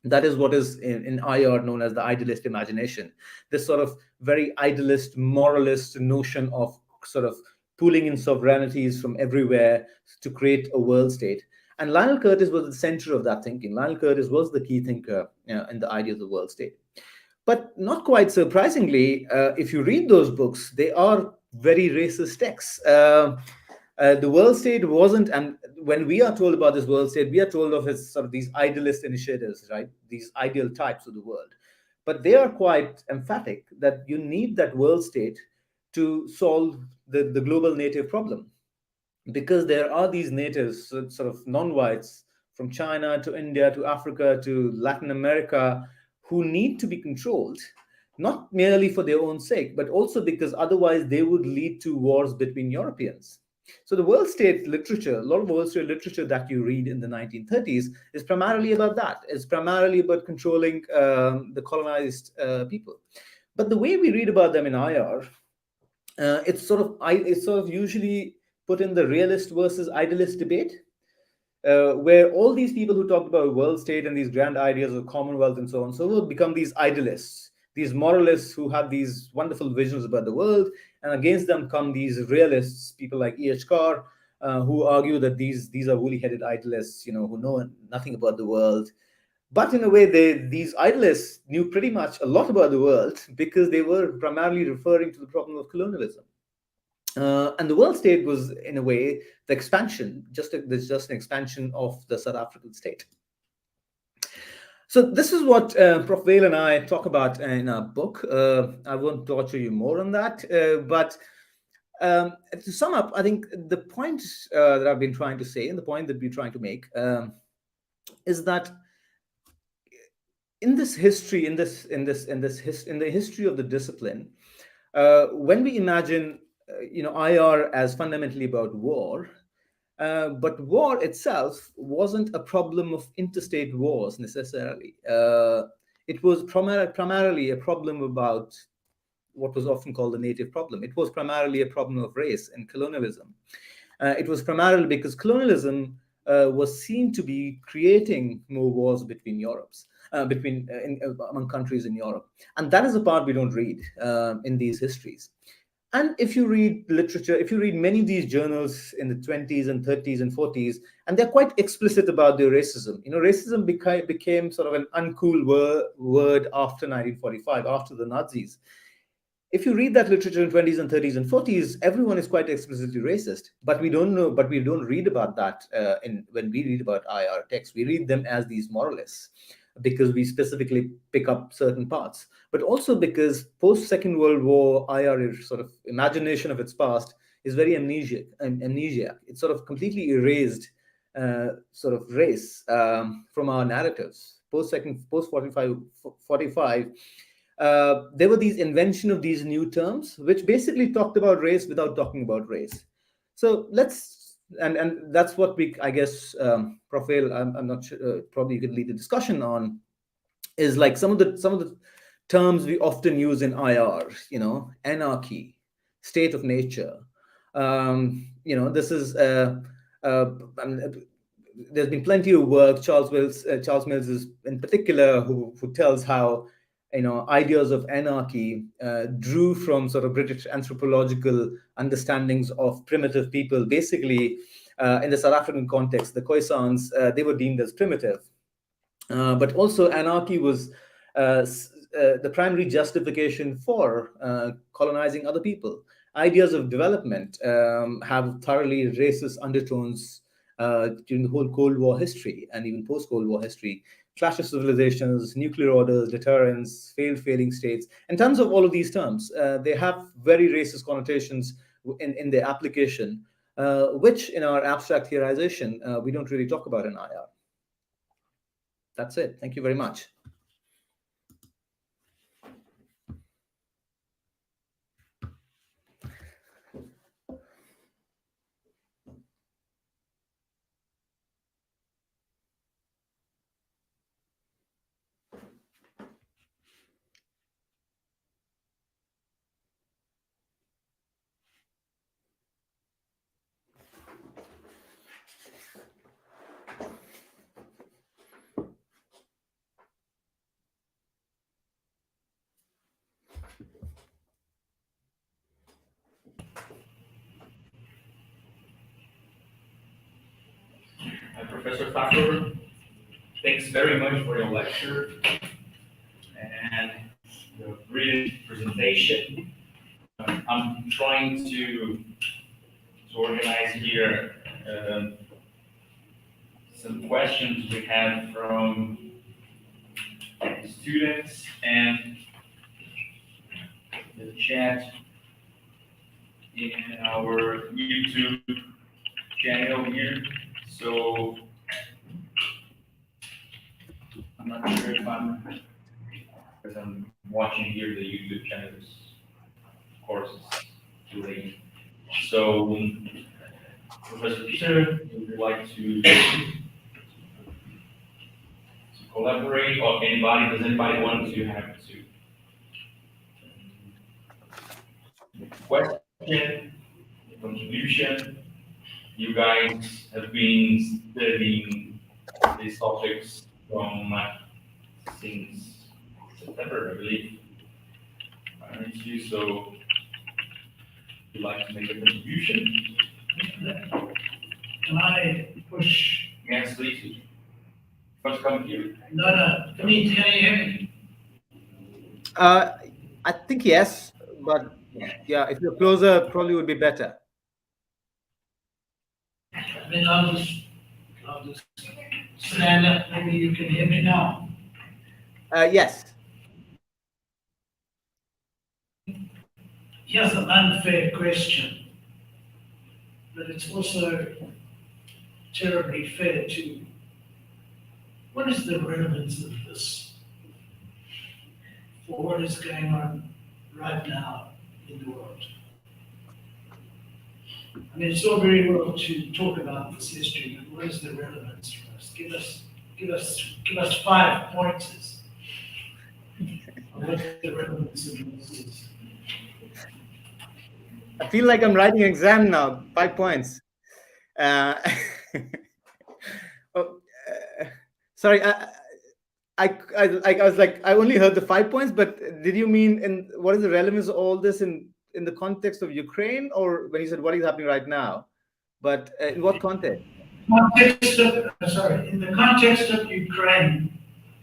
That is what is in IR known as the idealist imagination, this sort of very idealist, moralist notion of sort of pooling in sovereignties from everywhere to create a world state. And Lionel Curtis was at the center of that thinking. Lionel Curtis was the key thinker in the idea of the world state. But not quite surprisingly, if you read those books, they are very racist texts. The world state wasn't, and when we are told about this world state, we are told of as sort of these idealist initiatives, right? These ideal types of the world. But they are quite emphatic that you need that world state to solve the global native problem. Because there are these natives, sort of non-whites, from China to India to Africa to Latin America, who need to be controlled, not merely for their own sake, but also because otherwise they would lead to wars between Europeans. So the world state literature, a lot of world state literature that you read in the 1930s is primarily about that. It's primarily about controlling the colonized people. But the way we read about them in IR, it's sort of usually put in the realist versus idealist debate, where all these people who talk about world state and these grand ideas of Commonwealth and so on, so will become these idealists, these moralists who have these wonderful visions about the world, And against them come these realists, people like E.H. Carr, who argue that these are woolly-headed idealists, who know nothing about the world. But in a way, these idealists knew pretty much a lot about the world because they were primarily referring to the problem of colonialism. And the world state was, in a way, the expansion, just an expansion of the South African state. So this is what Prof. Vale and I talk about in our book. I won't torture you more on that, but to sum up, I think the point that I've been trying to say, and the point that we're trying to make, is that in this history, in the history of the discipline, when we imagine, IR as fundamentally about war, but war itself wasn't a problem of interstate wars necessarily. It was primarily a problem about what was often called the native problem. It was primarily a problem of race and colonialism. It was primarily because colonialism was seen to be creating more wars between among countries in Europe. And that is the part we don't read in these histories. And if you read literature, if you read many of these journals in the 20s and 30s and 40s, and they're quite explicit about their racism. Racism became sort of an uncool word after 1945, after the Nazis. If you read that literature in 20s and 30s and 40s, everyone is quite explicitly racist. But we don't read about that when we read about IR texts. We read them as these moralists, because we specifically pick up certain parts, but also because post-Second World War IR sort of imagination of its past is very amnesiac. It sort of completely erased sort of race from our narratives. Post 45, there were these invention of these new terms, which basically talked about race without talking about race. So and that's what I guess, Prof. Vale, I'm not sure, probably you could lead the discussion on, is like some of the terms we often use in IR, anarchy, state of nature. This is, there's been plenty of work, Charles Mills is in particular, who tells how, ideas of anarchy drew from sort of British anthropological understandings of primitive people. Basically, in the South African context, the Khoisans, they were deemed as primitive. But also anarchy was the primary justification for colonizing other people. Ideas of development have thoroughly racist undertones during the whole Cold War history and even post-Cold War history. Clash of civilizations, nuclear orders, deterrence, failing states. In terms of all of these terms, they have very racist connotations in their application, which in our abstract theorization, we don't really talk about in IR. That's it. Thank you very much. Professor Thakur, thanks very much for your lecture and your brilliant presentation. I'm trying to organize here some questions we have from students and the chat in our YouTube channel here. So I'm not sure because I'm watching here the YouTube channel, of course, it's too late. So, Professor Peter, would you like to collaborate, or does anybody want to have question, contribution? You guys have been studying these topics from since September, I believe. So Would you like to make a contribution? Can I push? Yes, please. First come here. No. Can you hear me? I think yes, but yeah, if you're closer, probably would be better. I mean, I'll just stand up. Maybe you can hear me now. Yes. Here's an unfair question, but it's also terribly fair too. What is the relevance of this for what is going on right now in the world? I mean, it's all very well to talk about this history, but what is the relevance for us? Give us 5 pointers on what the relevance of this is. I feel like I'm writing an exam now. 5 points. Sorry, I was like, I only heard the 5 points, but did you mean what is the relevance of all this in the context of Ukraine, or when you said what is happening right now? But in what context? In the context of Ukraine,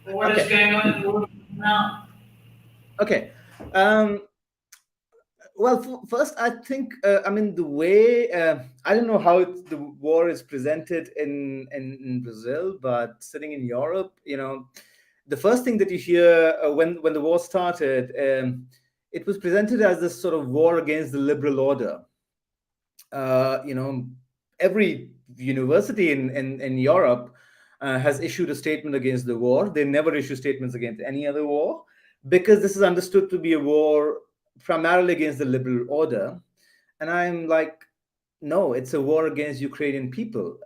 what is going on in the world now? Okay. Well, first, I think, I mean, the way, I don't know how the war is presented in Brazil, but sitting in Europe, the first thing that you hear when the war started, it was presented as this sort of war against the liberal order. Every university in Europe has issued a statement against the war. They never issue statements against any other war, because this is understood to be a war primarily against the liberal order. And I'm like, no, it's a war against Ukrainian people.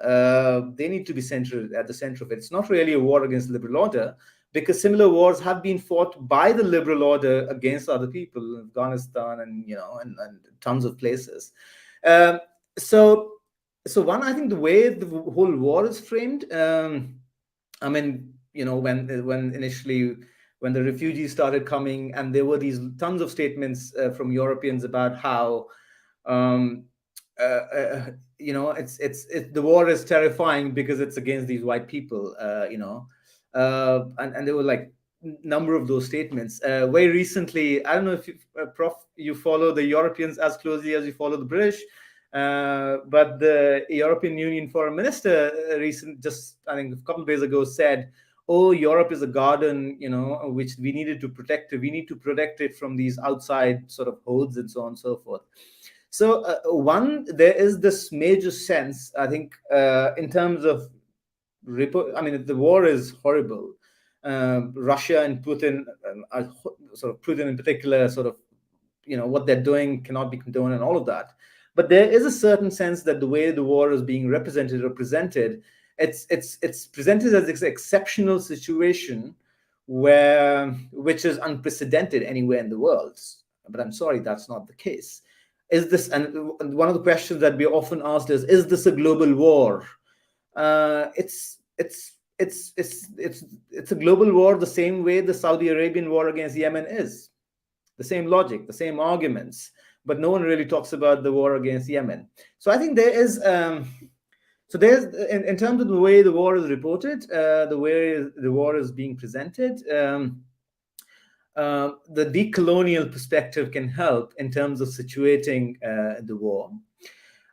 They need to be at the center of it. It's not really a war against the liberal order, because similar wars have been fought by the liberal order against other people in Afghanistan and tons of places. So one, I think the way the whole war is framed, I mean, when initially when the refugees started coming, and there were these tons of statements from Europeans about how the war is terrifying because it's against these white people, and there were like number of those statements. Very recently, I don't know if Prof, you follow the Europeans as closely as you follow the British, but the European Union Foreign Minister I think a couple of days ago said, oh, Europe is a garden, which we needed to protect. We need to protect it from these outside sort of hordes and so on and so forth. So one, there is this major sense, I think, in terms of, the war is horrible. Russia and Putin, Putin in particular, what they're doing cannot be condoned and all of that. But there is a certain sense that the way the war is being represented or presented, it's presented as this exceptional situation which is unprecedented anywhere in the world. But I'm sorry, that's not the case. Is this, and one of the questions that we often asked is this a global war? It's a global war the same way the Saudi Arabian war against Yemen is. The same logic, the same arguments, but no one really talks about the war against Yemen. So I think there is, there's, in terms of the way the war is reported, the way the war is being presented, the decolonial perspective can help in terms of situating the war.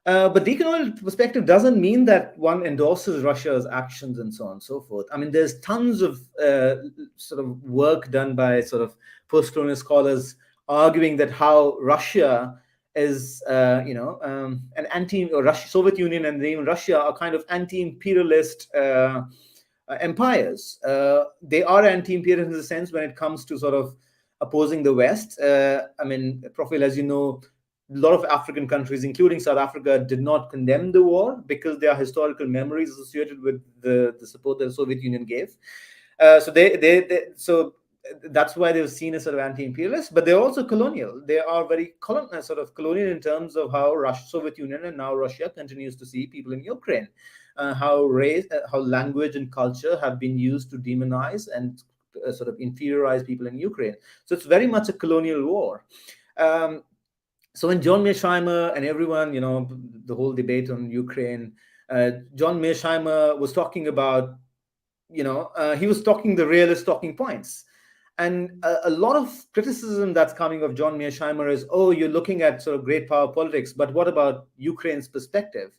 But decolonial perspective doesn't mean that one endorses Russia's actions and so on and so forth. I mean, there's tons of sort of work done by sort of post-colonial scholars arguing that how Russia is, an Soviet Union and even Russia are kind of anti-imperialist empires. They are anti-imperialist in the sense when it comes to sort of opposing the West. Prof, as you know, a lot of African countries, including South Africa, did not condemn the war because there are historical memories associated with the support that the Soviet Union gave. So that's why they were seen as sort of anti-imperialist, but they're also colonial. They are very colonial in terms of how Soviet Union and now Russia continues to see people in Ukraine, how race, how language and culture have been used to demonize and sort of inferiorize people in Ukraine. So it's very much a colonial war. So when John Mearsheimer and everyone, the whole debate on Ukraine, John Mearsheimer was talking about, he was talking the realist talking points. And a lot of criticism that's coming of John Mearsheimer is, oh, you're looking at sort of great power politics, but what about Ukraine's perspective?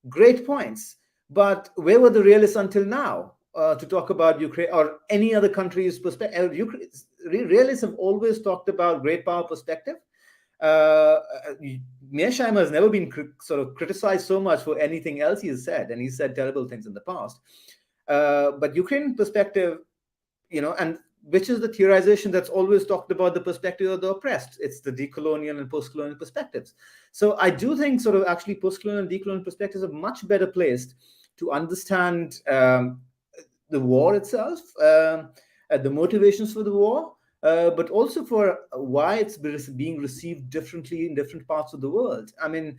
Great points. But where were the realists until now to talk about Ukraine or any other country's perspective? Realists have always talked about great power perspective. Mearsheimer has never been sort of criticized so much for anything else he has said, and he's said terrible things in the past. But Ukraine perspective, and which is the theorization that's always talked about the perspective of the oppressed. It's the decolonial and post-colonial perspectives. So I do think sort of actually post-colonial and decolonial perspectives are much better placed to understand the war itself, the motivations for the war, but also for why it's being received differently in different parts of the world. I mean,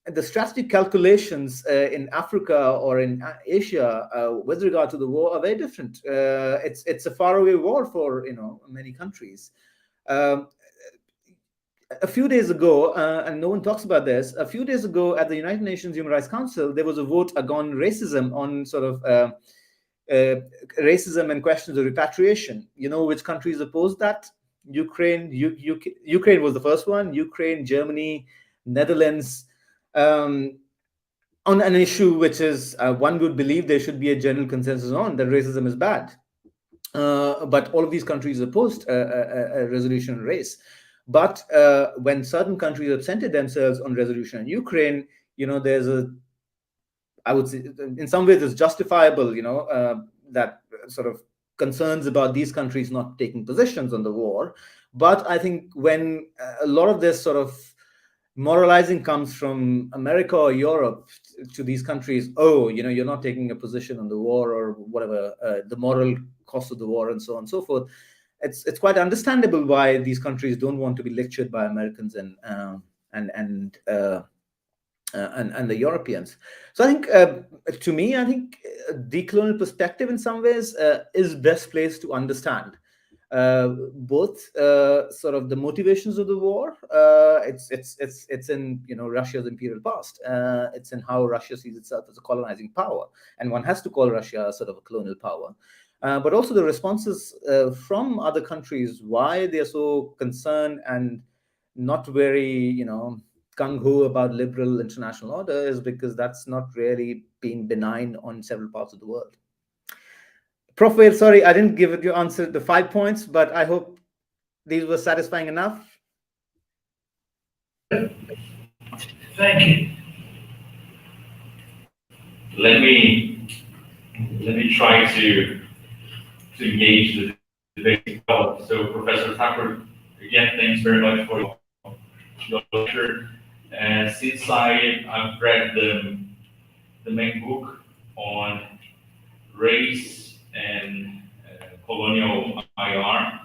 the strategic calculations in Africa or in Asia with regard to the war are very different. It's a faraway war for many countries. A few days ago, and no one talks about this, a few days ago at the United Nations Human Rights Council, there was a vote against racism on sort of racism and questions of repatriation. You know which countries opposed that? Ukraine. Ukraine was the first one. Ukraine, Germany, Netherlands. On an issue which is one would believe there should be a general consensus on that racism is bad. But all of these countries opposed a resolution on race. But when certain countries absented themselves on resolution in Ukraine, there's I would say in some ways it's justifiable, that sort of concerns about these countries not taking positions on the war. But I think when a lot of this sort of moralizing comes from America or Europe to these countries, you're not taking a position on the war or whatever, the moral cost of the war and so on and so forth. It's quite understandable why these countries don't want to be lectured by Americans and the Europeans. So I think, to me, I think decolonial perspective in some ways is best placed to understand both sort of the motivations of the war. It's in Russia's imperial past. It's in how Russia sees itself as a colonizing power, and one has to call Russia sort of a colonial power. But also the responses from other countries, why they are so concerned and not very gung-ho about liberal international order, is because that's not really being benign on several parts of the world. Prof. Vale, sorry, I didn't give you answer the 5 points, but I hope these were satisfying enough. Thank you. Let me try to engage the debate. So, Professor Thakur, again, thanks very much for your lecture. Since I've read the main book on race and colonial IR,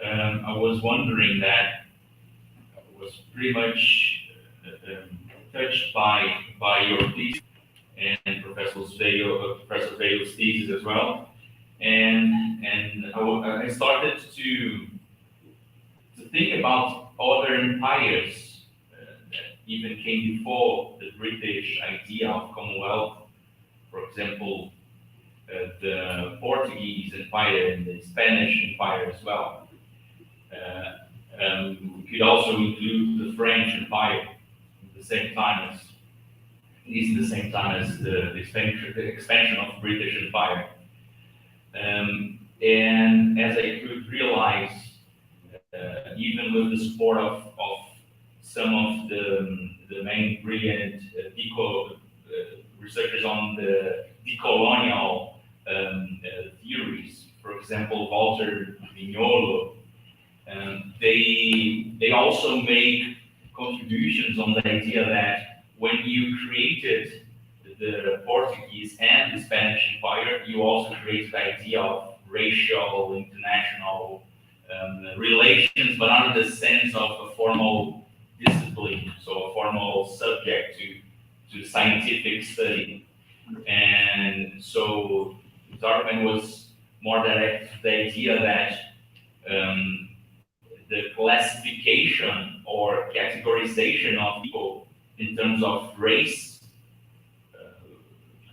I was wondering that I was pretty much touched by your thesis and Professor Vale's thesis as well, and I started to think about other empires that even came before the British idea of Commonwealth. For example, the Portuguese Empire and the Spanish Empire as well. We could also include the French Empire at the same time as the expansion of British Empire. And as I could realize, even with the support of some of the main brilliant researchers on the decolonial theories, for example, Walter Vignolo, they also make contributions on the idea that when you created the Portuguese and the Spanish Empire, you also created the idea of racial international relations, but under the sense of a formal discipline, so a formal subject to scientific study. And so Darwin was more direct to the idea that the classification or categorization of people in terms of race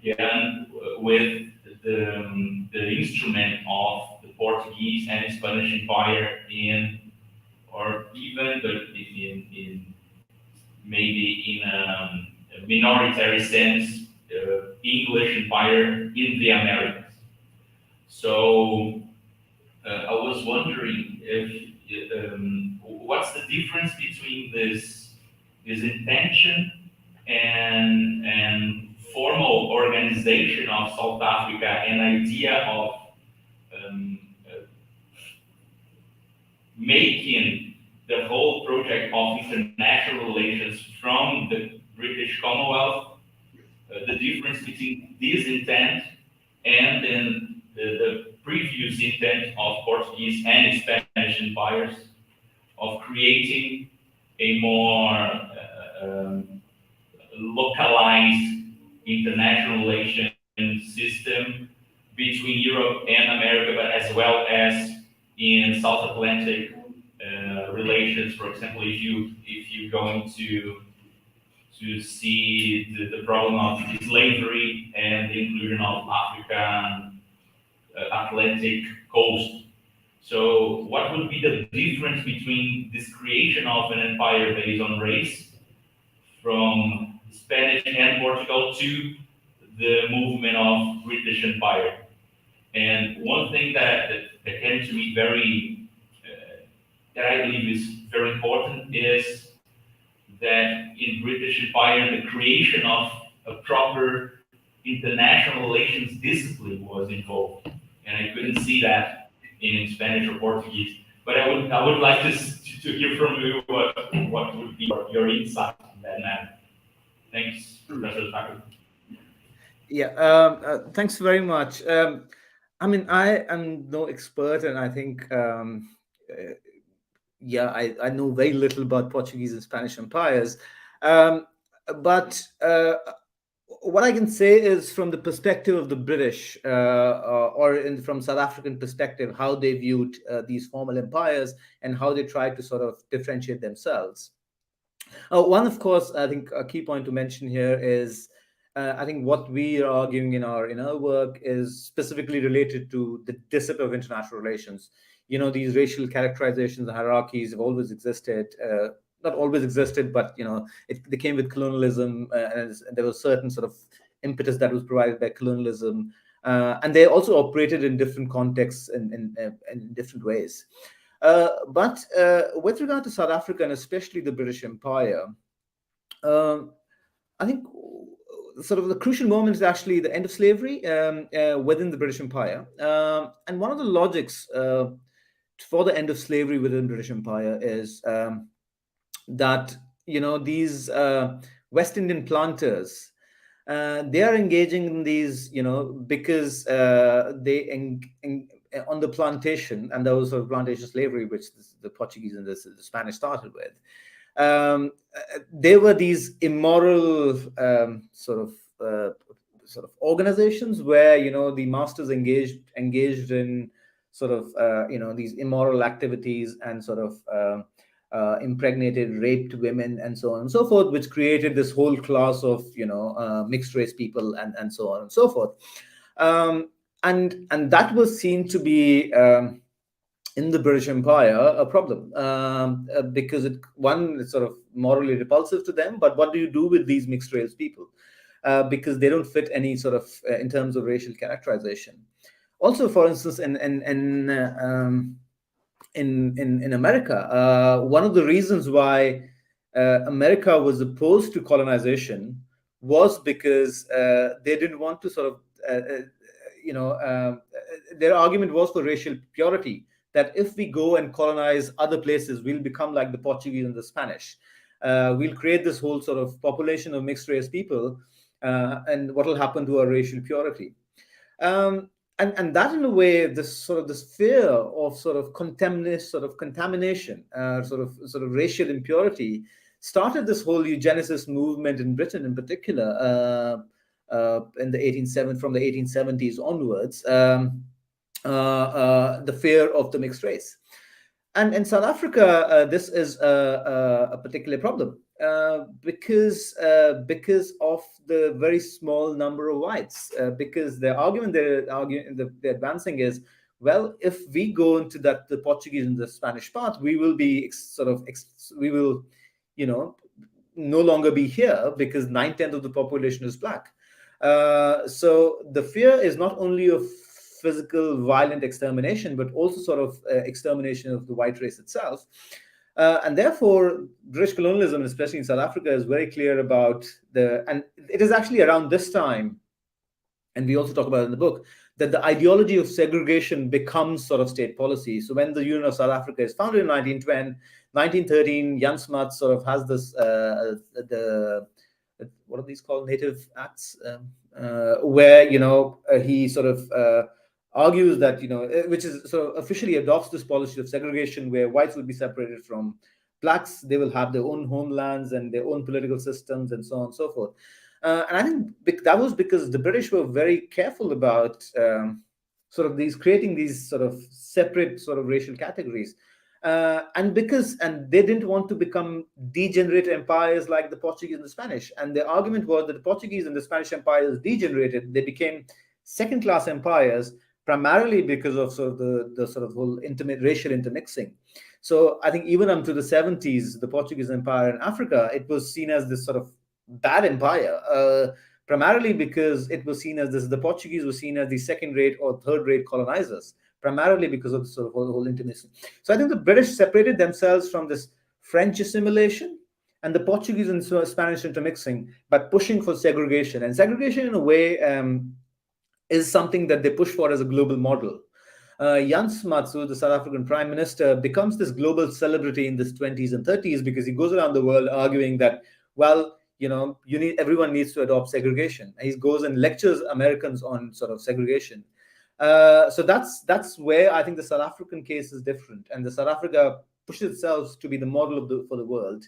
began with the instrument of the Portuguese and Spanish Empire or even in maybe in a minoritary sense, English Empire in the Americas. So I was wondering if what's the difference between this intention and formal organization of South Africa and idea of making the whole project of international relations from the British Commonwealth, the difference between this intent and then the previous intent of Portuguese and Spanish empires of creating a more localized international relation system between Europe and America, but as well as in South Atlantic relations. For example, if you're going to see the problem of slavery and the inclusion of African Atlantic coast. So what would be the difference between this creation of an empire based on race from Spanish and Portugal to the movement of British Empire? And one thing that came to me that I believe is very important is that in British Empire, the creation of a proper international relations discipline was involved. And I couldn't see that in Spanish or Portuguese. But I would like to hear from you what would be your insight on that matter. Thanks, Professor Thakur. Yeah, thanks very much. I mean, I am no expert, and I think, I know very little about Portuguese and Spanish empires. But what I can say is from the perspective of the British, from South African perspective, how they viewed these formal empires and how they tried to sort of differentiate themselves. One, of course, I think a key point to mention here is I think what we are arguing in our work is specifically related to the discipline of international relations. You know, these racial characterizations and hierarchies have always existed. Not always existed, but they came with colonialism, and there was certain sort of impetus that was provided by colonialism, and they also operated in different contexts and in different ways. But with regard to South Africa and especially the British Empire, I think sort of the crucial moment is actually the end of slavery within the British Empire, and one of the logics for the end of slavery within the British Empire is that these West Indian planters, they are engaging in these because they on the plantation, and those sort of plantation slavery which the Portuguese and the Spanish started with. They were these immoral sort of organizations where the masters engaged in sort of these immoral activities and sort of impregnated, raped women, and so on and so forth, which created this whole class of mixed race people and so on and so forth. And that was seen to be in the British Empire a problem because it's sort of morally repulsive to them. But what do you do with these mixed race people? Because they don't fit any sort of in terms of racial characterization. Also, for instance, in America, one of the reasons why America was opposed to colonization was because they didn't want to sort of their argument was for racial purity, that if we go and colonize other places, we'll become like the Portuguese and the Spanish. We'll create this whole sort of population of mixed race people, and what will happen to our racial purity? And that, in a way, this fear of sort of contamination, sort of racial impurity, started this whole eugenicist movement in Britain, in particular, from the 1870s onwards. The fear of the mixed race. And in South Africa, this is a particular problem because of the very small number of whites. Because the argument they're advancing is, well, if we go into the Portuguese and the Spanish path, we will be we will, no longer be here because 9/10 of the population is black. So the fear is not only of physical violent extermination, but also sort of extermination of the white race itself. And therefore, British colonialism, especially in South Africa, is very clear about and it is actually around this time, and we also talk about it in the book, that the ideology of segregation becomes sort of state policy. So when the Union of South Africa is founded in 1913, Jan Smuts sort of has this, what are these called, Native Acts, where, he sort of argues that, which is sort of officially adopts this policy of segregation where whites will be separated from blacks, they will have their own homelands and their own political systems and so on and so forth. And I think that was because the British were very careful about sort of creating these sort of separate sort of racial categories. And they didn't want to become degenerate empires like the Portuguese and the Spanish. And the argument was that the Portuguese and the Spanish empires degenerated. They became second-class empires, primarily because of sort of the sort of whole racial intermixing. So I think even up to the 70s, the Portuguese Empire in Africa, it was seen as this sort of bad empire, primarily because it was seen as the Portuguese were seen as the second-rate or third-rate colonizers, primarily because of the sort of whole intermixing. So I think the British separated themselves from this French assimilation and the Portuguese and Spanish intermixing by pushing for segregation. And segregation, in a way, is something that they push for as a global model. Jan Smuts, the South African Prime Minister, becomes this global celebrity in the 20s and 30s because he goes around the world arguing that, well, everyone needs to adopt segregation. He goes and lectures Americans on sort of segregation. So that's where I think the South African case is different, and the South Africa pushes itself to be the model for the world.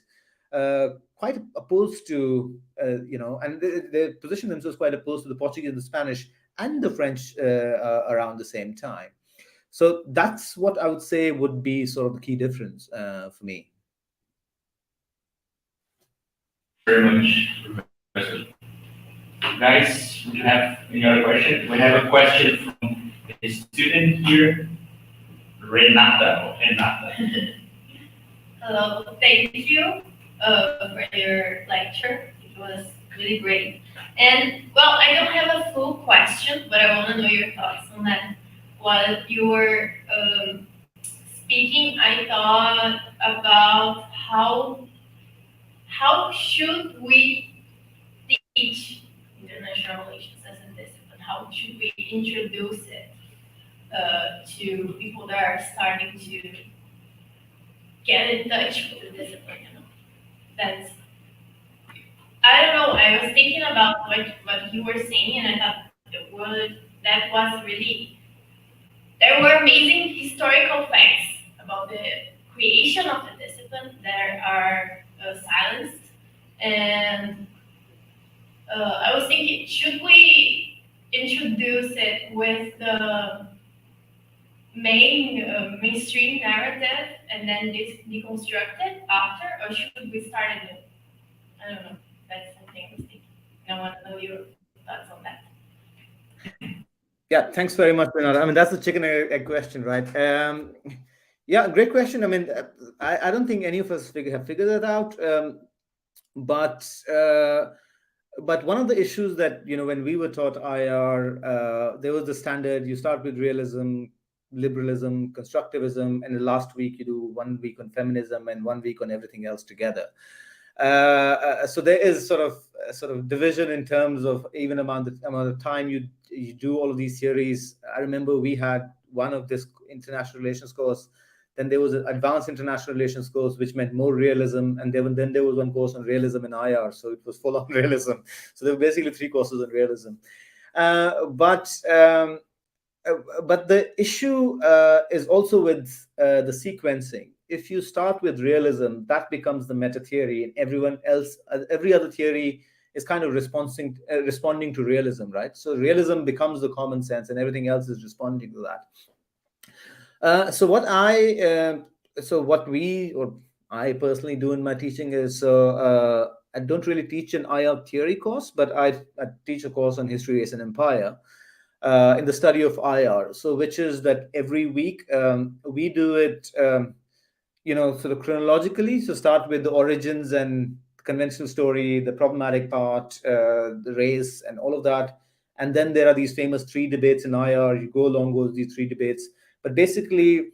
Quite opposed to, and they position themselves quite opposed to the Portuguese and the Spanish and the French around the same time. So that's what I would say would be sort of the key difference for me. Very much, Professor. Guys, do you have any other question? We have a question from a student here, Renata. Hello, thank you for your lecture. It was really great. And well, I don't have a full question, but I want to know your thoughts on that. While you were speaking, I thought about how should we teach international relations as a discipline? How should we introduce it to people that are starting to get in touch with the discipline? That's, I don't know. I was thinking about what you were saying, and I thought that was really. There were amazing historical facts about the creation of the discipline that are silenced, and I was thinking, should we introduce it with the mainstream narrative and then deconstruct it after, or should we start anew? I don't know. That's something I was thinking. I want to know your thoughts on that. Yeah, thanks very much, Renata. I mean, that's the chicken egg question, right? Yeah, great question. I mean, I don't think any of us have figured that out. But one of the issues that, when we were taught IR, there was the standard, you start with realism, liberalism, constructivism, and the last week you do 1 week on feminism and 1 week on everything else together. So there is sort of division in terms of even amount of time you do all of these theories. I remember we had one of this international relations course. Then there was an advanced international relations course, which meant more realism, and then there was one course on realism in IR, so it was full on realism. So there were basically 3 courses on realism. But the issue is also with the sequencing. If you start with realism, that becomes the meta theory, and every other theory is kind of responding to realism, right? So realism becomes the common sense, and everything else is responding to that. So what I so what we, or I personally do in my teaching is, I don't really teach an IR theory course, but I teach a course on history, race, and empire in the study of IR. So which is that every week we do it, sort of chronologically. So start with the origins and conventional story, the problematic part, the race, and all of that. And then there are these famous 3 debates in IR. You go along with these 3 debates, but basically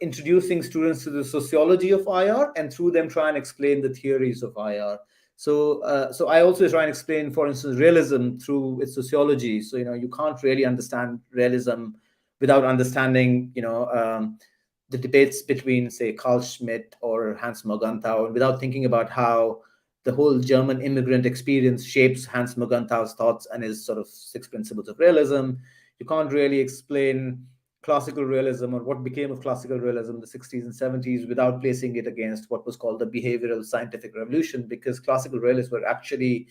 introducing students to the sociology of IR, and through them try and explain the theories of IR. So I also try and explain, for instance, realism through its sociology. So you can't really understand realism without understanding the debates between, say, Carl Schmitt or Hans Morgenthau, and without thinking about how the whole German immigrant experience shapes Hans Morgenthau's thoughts and his sort of 6 principles of realism. You can't really explain classical realism, or what became of classical realism in the 60s and 70s, without placing it against what was called the behavioral scientific revolution, because classical realists were actually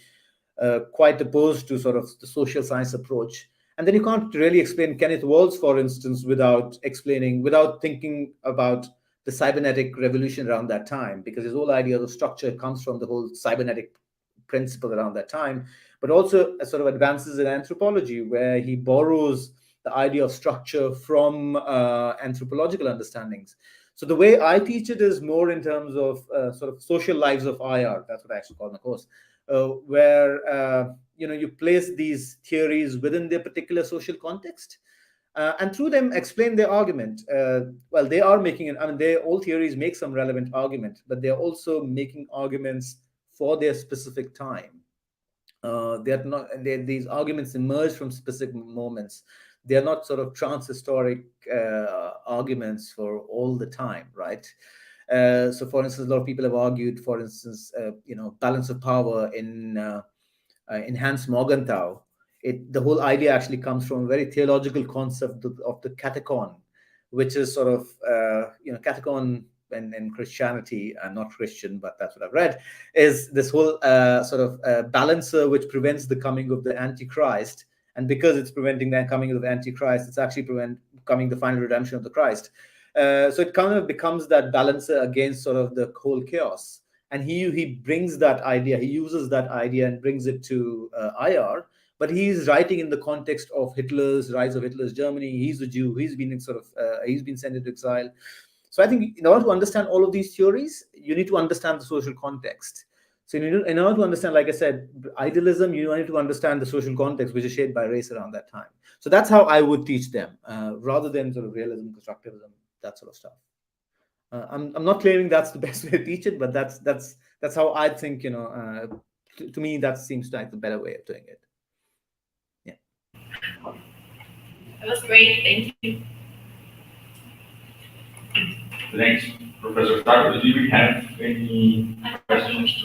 quite opposed to sort of the social science approach. And then you can't really explain Kenneth Waltz, for instance, without thinking about the cybernetic revolution around that time, because his whole idea of structure comes from the whole cybernetic principle around that time, but also sort of advances in anthropology, where he borrows the idea of structure from anthropological understandings. So the way I teach it is more in terms of sort of social lives of IR. That's what I actually call my course, where you place these theories within their particular social context, and through them explain their argument. Well, they are making all theories make some relevant argument, but they're also making arguments for their specific time. These arguments emerge from specific moments. They're not sort of transhistoric arguments for all the time, right? So, for instance, a lot of people have argued, for instance, balance of power in Hans Morgenthau. The whole idea actually comes from a very theological concept of the catechon, which is sort of, catechon in Christianity. I'm not Christian, but that's what I've read, is this whole sort of balancer which prevents the coming of the Antichrist. And because it's preventing the coming of the Antichrist, it's actually coming the final redemption of the Christ. So it kind of becomes that balancer against sort of the whole chaos. And he brings that idea, he uses that idea and brings it to IR. But he's writing in the context of Hitler's rise of Hitler's Germany. He's a Jew. He's been sent into exile. So I think in order to understand all of these theories, you need to understand the social context. So in order to understand, like I said, idealism, you need to understand the social context, which is shaped by race around that time. So that's how I would teach them, rather than sort of realism, constructivism, that sort of stuff. I'm not claiming that's the best way to teach it, but that's how I think. To me, that seems like the better way of doing it. Yeah. That was great. Thank you. Thanks, Professor Thakur. Do we have any questions?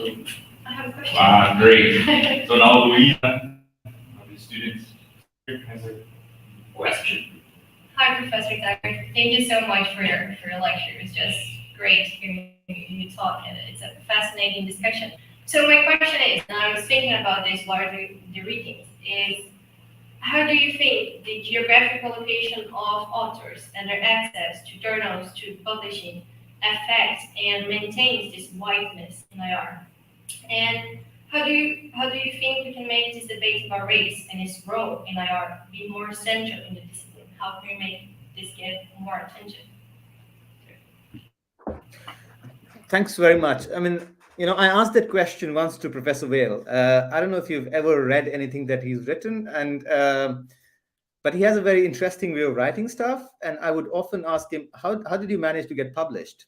I have a question. Great. So now Louisa, the students, has a question. Hi, Professor Thakur. Thank you so much for your lecture. It's just great hearing you talk, and it's a fascinating discussion. So my question is, and I was thinking about this while the readings, is how do you think the geographical location of authors and their access to journals, to publishing, affects and maintains this whiteness in IR? And how do you think we can make this debate about race and its role in IR be more central in the discipline? How can we make this get more attention? Thanks very much. I mean, I asked that question once to Professor Vale. I don't know if you've ever read anything that he's written, but he has a very interesting way of writing stuff. And I would often ask him, how did you manage to get published?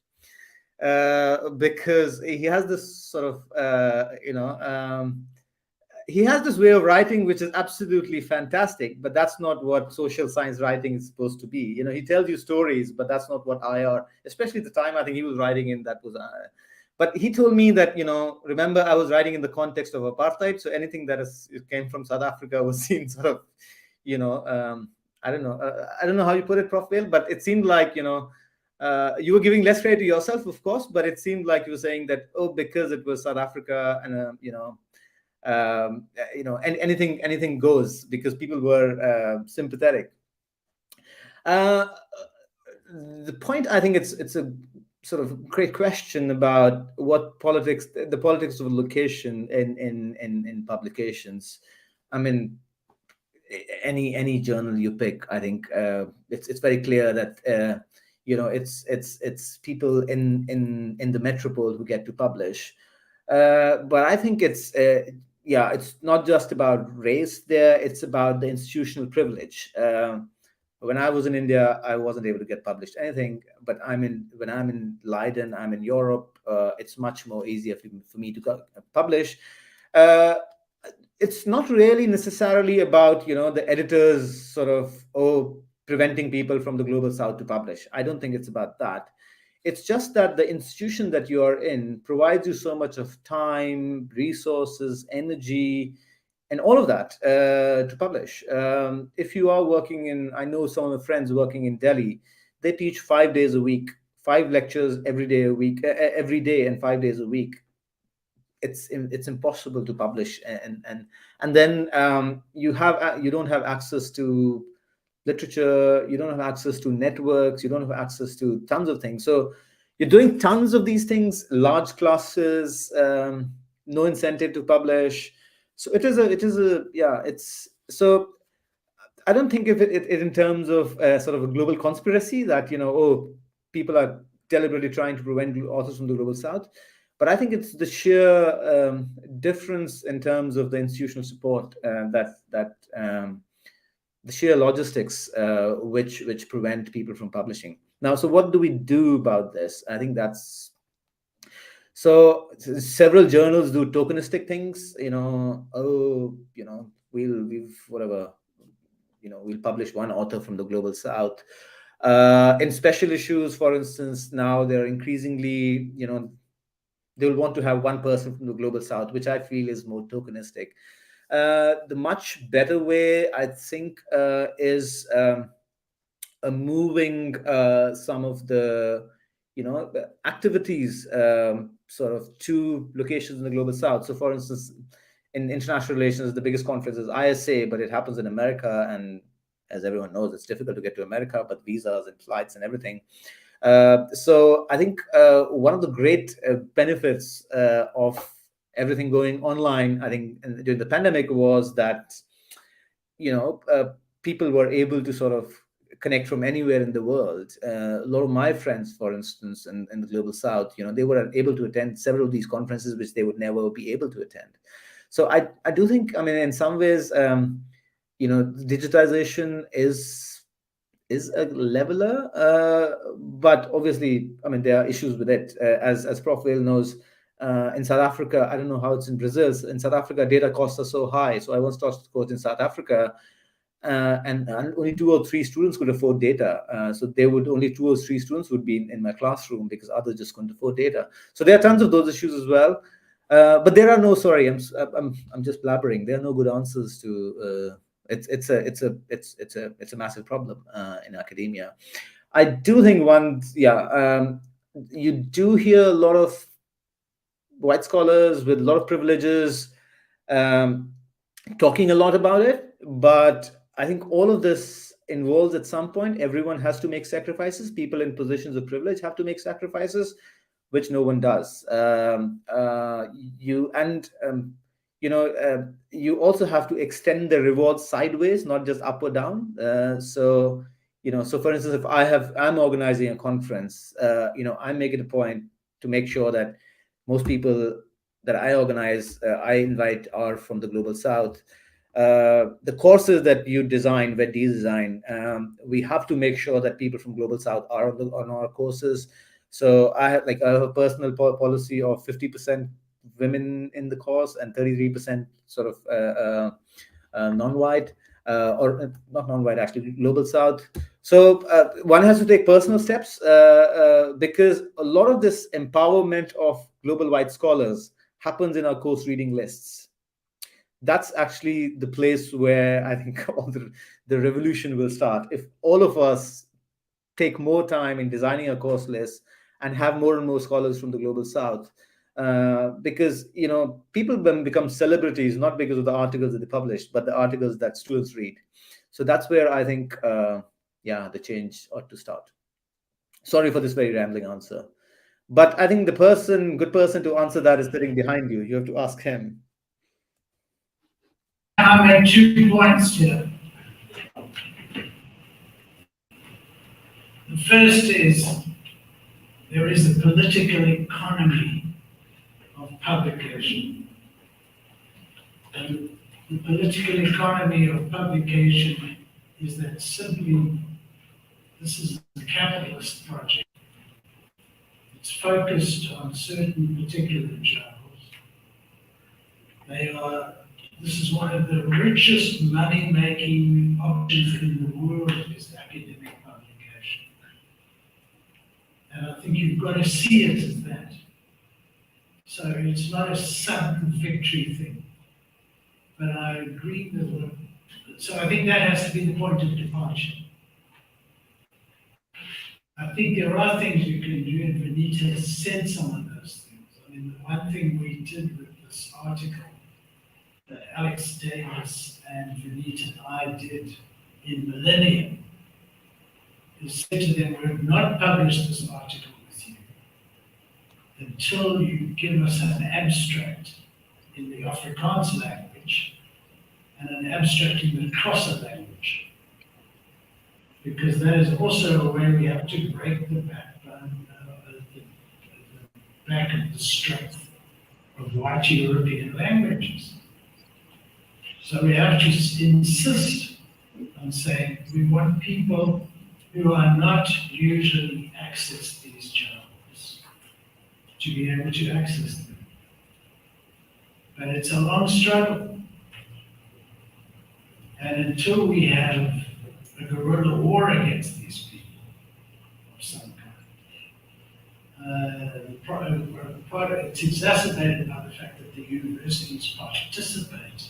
Because he has this sort of, he has this way of writing which is absolutely fantastic, but that's not what social science writing is supposed to be. He tells you stories, but that's not what IR, especially at the time I think he was writing in, that was. But he told me that, remember, I was writing in the context of apartheid, so anything that came from South Africa was seen sort of, I don't know how you put it, Prof. Vale, but it seemed like, you were giving less credit to yourself, of course, but it seemed like you were saying that, because it was South Africa, and anything goes, because people were sympathetic. The point, I think it's a sort of great question about what the politics of location in publications. I mean, any journal you pick, I think it's very clear that it's people in the metropole who get to publish. But I think it's not just about race there, it's about the institutional privilege. When I was in India, I wasn't able to get published anything, but when I'm in Leiden, I'm in Europe, it's much more easier for me to publish. It's not really necessarily about, the editors sort of, preventing people from the global south to publish. I don't think it's about that. It's just that the institution that you are in provides you so much of time, resources, energy, and all of that to publish. If you are working I know some of my friends working in Delhi, they teach 5 days a week, 5 lectures every day and 5 days a week. It's impossible to publish, and then you don't have access to literature, you don't have access to networks, you don't have access to tons of things. So you're doing tons of these things, large classes, no incentive to publish. So so I don't think of it in terms of sort of a global conspiracy that, people are deliberately trying to prevent authors from the global south. But I think it's the sheer difference in terms of the institutional support the sheer logistics which prevent people from publishing. Now, so what do we do about this? I think several journals do tokenistic things, we'll publish one author from the global south. In special issues, for instance, now they're increasingly, they'll want to have one person from the global south, which I feel is more tokenistic. The much better way, I think, is moving some of the activities sort of to locations in the global south. So, for instance, in international relations, the biggest conference is ISA, but it happens in America, and as everyone knows, it's difficult to get to America, but visas and flights and everything. So I think one of the great benefits of everything going online, I think, during the pandemic was that, people were able to sort of connect from anywhere in the world. A lot of my friends, for instance, in the global south, they were able to attend several of these conferences, which they would never be able to attend. So I do think, in some ways, digitization is a leveler, but obviously, there are issues with it. As Prof Vale knows, in South Africa, I don't know how it's in Brazil. In South Africa, data costs are so high. So I once taught a course in South Africa, and only 2 or 3 students could afford data. So only 2 or 3 students would be in my classroom because others just couldn't afford data. So there are tons of those issues as well. But there are no. Sorry, I'm just blabbering. There are no good answers to. It's a massive problem in academia. I do think you do hear a lot of white scholars with a lot of privileges talking a lot about it, but I think all of this involves at some point everyone has to make sacrifices. People in positions of privilege have to make sacrifices, which no one does. You also have to extend the rewards sideways, not just up or down. So for instance, if I'm organizing a conference, I make it a point to make sure that most people that I organize, I invite are from the global south. The courses that you design, we have to make sure that people from global south are on our courses. So I have a personal policy of 50% women in the course and 33% sort of non-white, or not non-white, actually, global south. So one has to take personal steps because a lot of this empowerment of global white scholars happens in our course reading lists. That's actually the place where I think all the revolution will start. If all of us take more time in designing a course list and have more and more scholars from the global south, because people become celebrities not because of the articles that they publish, but the articles that students read. So that's where I think the change ought to start. Sorry for this very rambling answer. But I think the good person to answer that is sitting behind you. You have to ask him. I'll make 2 points here. The first is there is a political economy of publication. And the political economy of publication is that simply this is a capitalist project. It's focused on certain particular journals. This is one of the richest money-making options in the world is academic publication. And I think you've got to see it as that. So it's not a sub-victory thing. But I agree with so I think that has to be the point of departure. I think there are things you can do, and Vineet has said some of those things. I mean, the one thing we did with this article that Alex Davis and Vineet and I did in Millennium is say to them, we have not published this article with you until you give us an abstract in the Afrikaans language and an abstract in the Xhosa language. Because that is also a way we have to break the backbone, the back of the strength of white European languages. So we have to insist on saying we want people who are not usually access these journals to be able to access them. But it's a long struggle. And until we have a guerrilla war against these people of some kind, it's exacerbated by the fact that the universities participate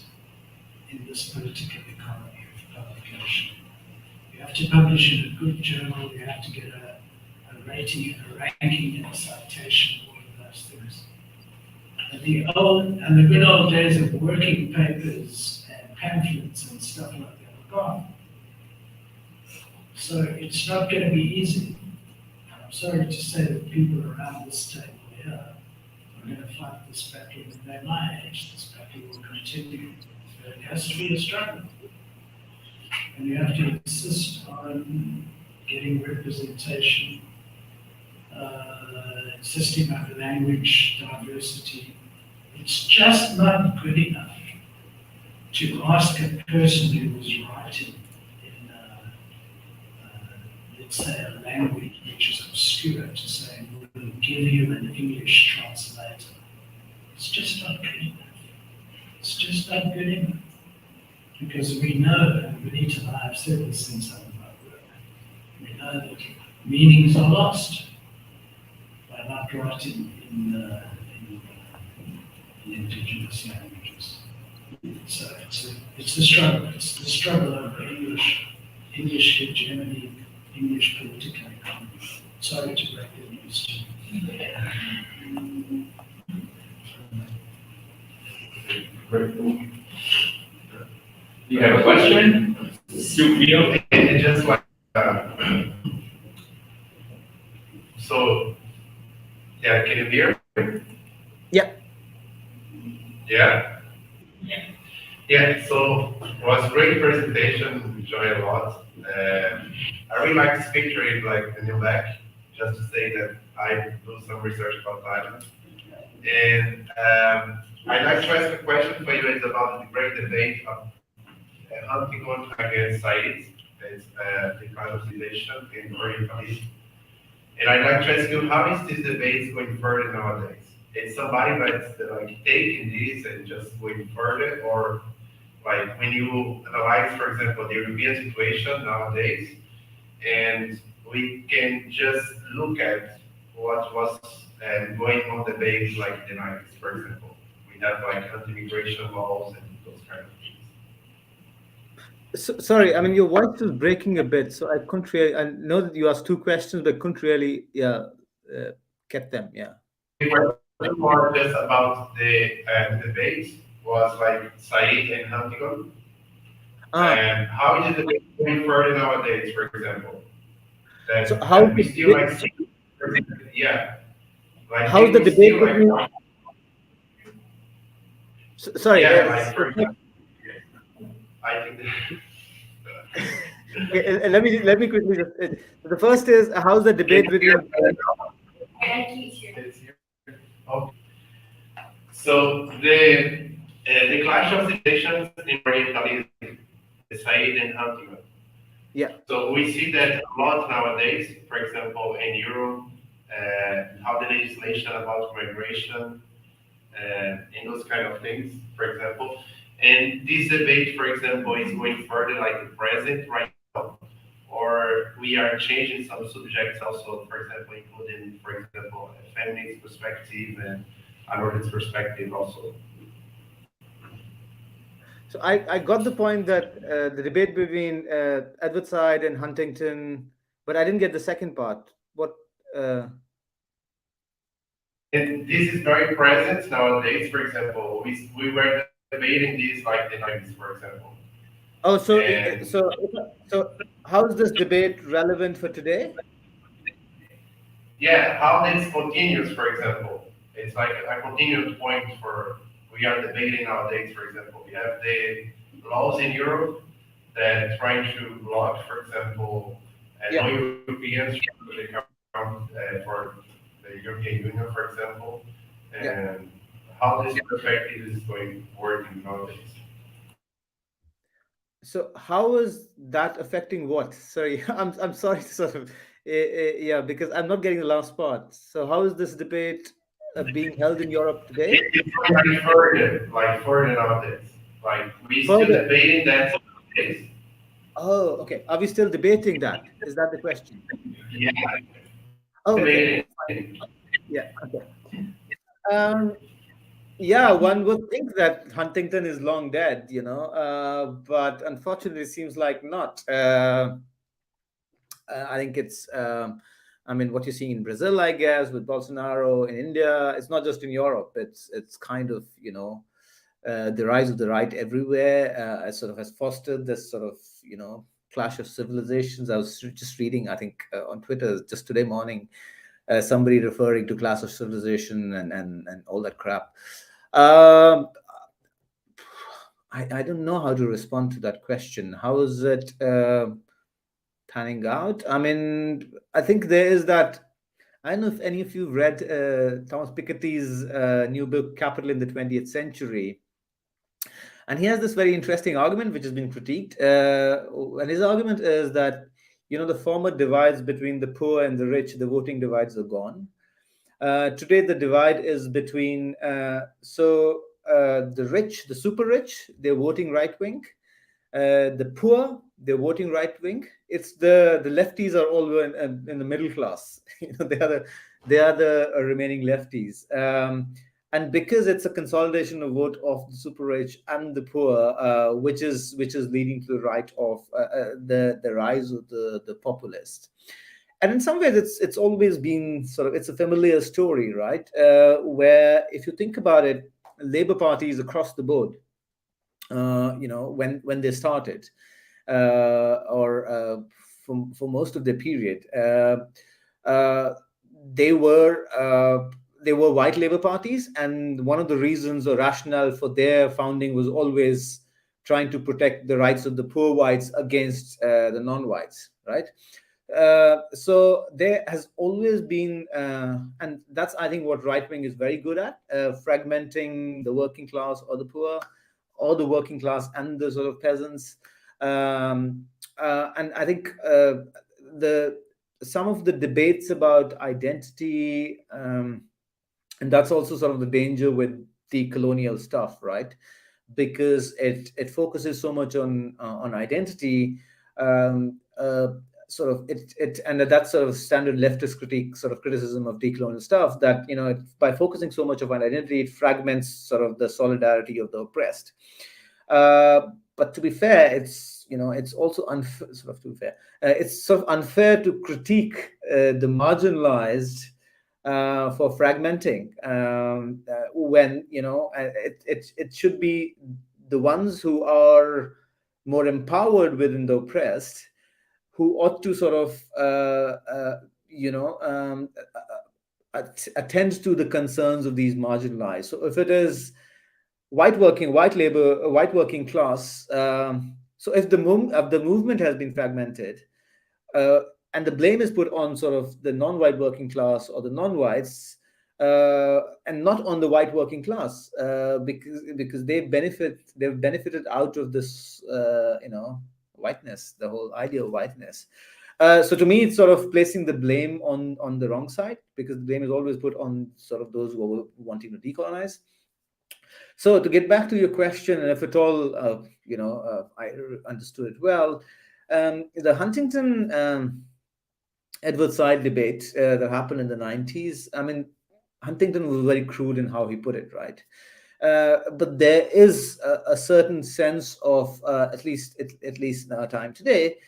in this political economy of publication. You have to publish in a good journal, you have to get a rating and a ranking and a citation, all of those things. And the good old days of working papers and pamphlets and stuff like that are gone. So it's not going to be easy. I'm sorry to say that people around this table here are going to fight this battle when they're my age. This battle will continue. So it has to be a struggle. And you have to insist on getting representation, insisting on language diversity. It's just not good enough to ask a person who is writing in, let's say, a language which is obscure to say, we'll give you an English translator. It's just not good enough. It's just not good enough. Because we know, and Vineet and I have said this since some of our work, we know that meanings are lost by not writing in indigenous languages. So it's the struggle. It's the struggle over English hegemony, English political economy. Sorry to break the news to you. You have a question? Silvio? And just like, so, yeah, can you hear? Yeah. Yeah? Yeah, so it was a great presentation, enjoyed a lot. I really like this picture, it's like the new back, just to say that I do some research about Thailand. And I'd like to ask a question for you, it's about the great debate of Huntington against Said, it's decolonisation and Orientalism. And I'd like to ask you, how is this debate going further nowadays? Is somebody that's like taking this and just going further, or like when you analyze, for example, the European situation nowadays, and we can just look at what was going on debates like the 90s, for example. We have like anti-immigration laws and those kind of things. So, sorry, I mean, your voice is breaking a bit, so I couldn't really, I know that you asked 2 questions, but couldn't really get them, yeah. More just about the debate was like Said and Huntington. And how is the debate going further nowadays, for example? That, so how we still like see, yeah. Like, how's the we debate still, like, between? Sorry, yeah, like, for example, I think let me quickly just. The first is, how's the debate between? I can't hear. it's here. Okay. So the clash of civilizations in Orientalism, the Said and Huntington. Yeah. So we see that a lot nowadays, for example, in Europe, how the legislation about migration and those kind of things, for example. And this debate, for example, is going further like the present right now, or we are changing some subjects also, for example, including, for example, a feminist perspective and another perspective also. So I got the point that the debate between Edward Said and Huntington, but I didn't get the second part. What? And this is very present nowadays. For example, we were debating this like the 90s, for example. Oh, so And so how is this debate relevant for today? yeah, how this continues, for example, it's like a continuous point for we are debating nowadays. For example, we have the laws in Europe that trying to block, for example, Yeah. non-Europeans to come for the European Union, for example, and how this perspective is going working nowadays. So how is that affecting what? Sorry, I'm sorry to sort of yeah, because I'm not getting the last part. So how is this debate being held in Europe today? It's going further, like further nowadays. Like we still Further. debating that nowadays. Oh, okay. Are we still debating that? Is that the question? Yeah, Oh, okay. debating. Yeah. Okay. Yeah, one would think that Huntington is long dead, but unfortunately, it seems like not. I think it's, I mean, what you're seeing in Brazil, I guess, with Bolsonaro, in India. It's not just in Europe. It's kind of, the rise of the right everywhere sort of has fostered this sort of, clash of civilizations. I was just reading, I think, on Twitter just today morning, somebody referring to clash of civilization and all that crap. I don't know how to respond to that question. How is it panning out? I mean, I think there is that. I don't know if any of you read Thomas Piketty's new book, Capital in the 20th Century. And he has this very interesting argument, which has been critiqued. And his argument is that, the former divides between the poor and the rich, the voting divides are gone. Today, the divide is between, the rich, the super rich, they're voting right wing. The poor, they're voting right wing. It's the lefties are all in the middle class. They are the remaining lefties. And because it's a consolidation of vote of the super rich and the poor, which is leading to the right of the rise of the populist. And in some ways, it's always been it's a familiar story, right? Where if you think about it, Labour parties across the board, when they started, or for most of the period, they were white Labour parties, and one of the reasons or rationale for their founding was always trying to protect the rights of the poor whites against the non-whites, right? So there has always been, and that's, I think, what right wing is very good at, fragmenting the working class or the poor, or the working class and the sort of peasants. And I think some of the debates about identity, and that's also sort of the danger with the colonial stuff, right? Because it focuses so much on identity. Sort of it and that's sort of standard leftist criticism of decolonial stuff, that by focusing so much of an identity, it fragments sort of the solidarity of the oppressed. But to be fair, it's also unfair. It's sort of unfair to critique the marginalized for fragmenting, when it should be the ones who are more empowered within the oppressed who ought to sort of attend to the concerns of these marginalized. So if it is white working class, so if the movement has been fragmented, and the blame is put on sort of the non-white working class or the non-whites, and not on the white working class, because they've benefited out of this, whiteness, the whole idea of whiteness. So to me, it's sort of placing the blame on the wrong side, because the blame is always put on sort of those who are wanting to decolonize. So to get back to your question, and if at all, I understood it well, the Huntington Edward Said debate that happened in the 90s, I mean, Huntington was very crude in how he put it, right? But there is a certain sense of, at least in our time today,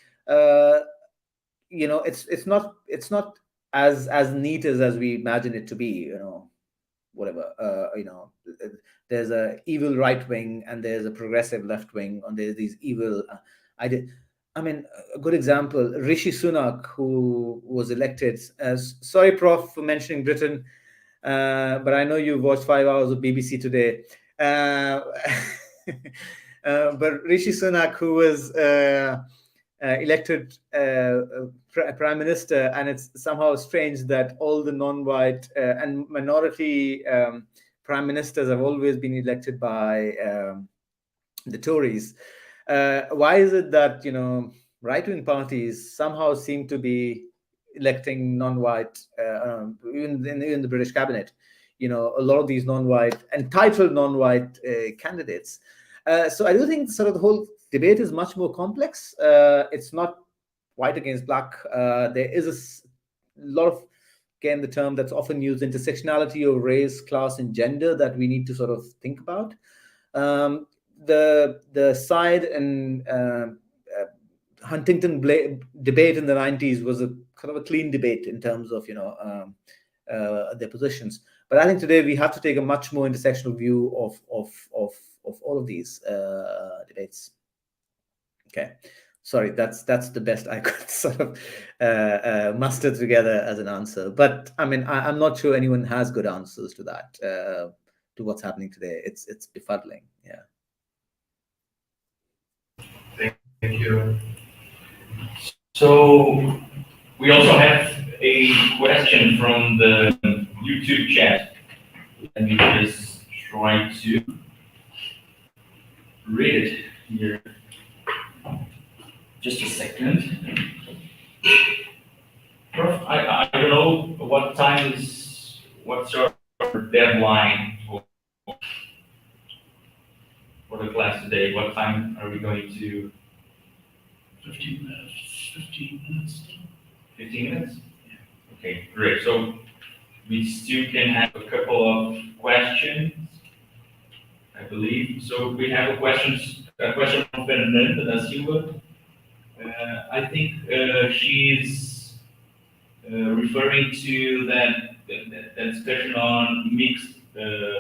it's not as neat as we imagine it to be. Whatever, there's a evil right wing and there's a progressive left wing, and there's these evil ideas. I mean, a good example, Rishi Sunak, who was elected as, sorry, Prof, for mentioning Britain, but I know you watched 5 hours of BBC today. But Rishi Sunak, who was elected prime minister, and it's somehow strange that all the non-white and minority prime ministers have always been elected by the Tories. Why is it that right-wing parties somehow seem to be electing non-white, even in the British cabinet? A lot of these non-white, entitled non-white candidates. So I do think sort of the whole debate is much more complex. It's not white against black. There is a lot of, again, the term that's often used, intersectionality of race, class, and gender, that we need to sort of think about. The side and Huntington debate in the 90s was a kind of a clean debate in terms of their positions. But I think today we have to take a much more intersectional view of all of these debates. Okay, sorry, that's the best I could sort of muster together as an answer. But I mean, I'm not sure anyone has good answers to that, to what's happening today. It's befuddling. Yeah. Thank you. So we also have a question from the YouTube chat. Let me just try to read it here. Just a second. Prof, I don't know what's your deadline for the class today? What time are we going to? 15 minutes. 15 minutes. 15 minutes? Yeah. Okay, great. So we still can have a couple of questions, I believe. So we have a question from Fernanda da Silva. I think she's referring to that discussion on mixed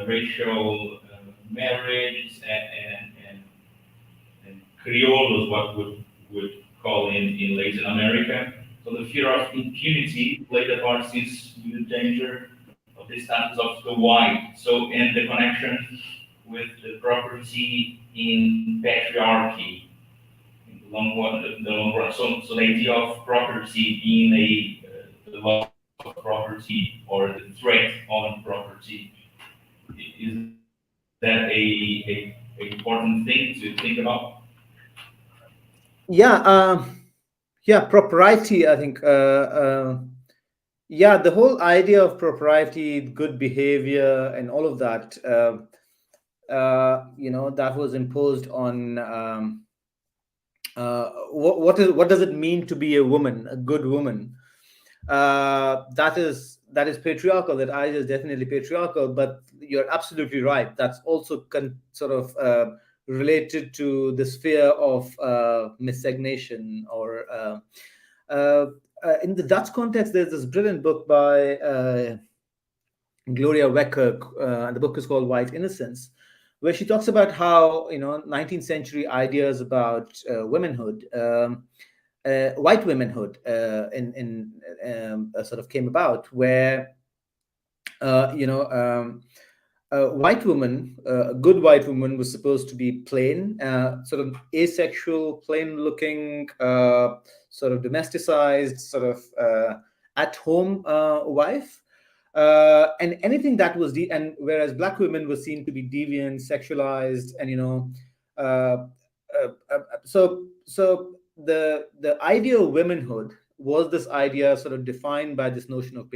racial marriage and criollos, what would call in Latin America. So the fear of impunity played a part since the danger of the status of the white. So, and the connection with the property in patriarchy in the long run. So the idea of property being the loss of property or the threat on property, is that a important thing to think about? Yeah, propriety, I think. Yeah, the whole idea of propriety, good behavior, and all of that, that was imposed on what does it mean to be a woman, a good woman? That is patriarchal. That idea is definitely patriarchal. But you're absolutely right. That's also sort of related to this fear of miscegnation, or in the Dutch context, there's this brilliant book by Gloria Wekker, and the book is called White Innocence, where she talks about how 19th century ideas about womanhood, white womanhood, sort of came about, where a white woman, a good white woman, was supposed to be plain, sort of asexual, plain-looking, sort of domesticized, sort of at-home wife. And anything that was and whereas black women were seen to be deviant, sexualized, and so the idea of womanhood was this idea sort of defined by this notion of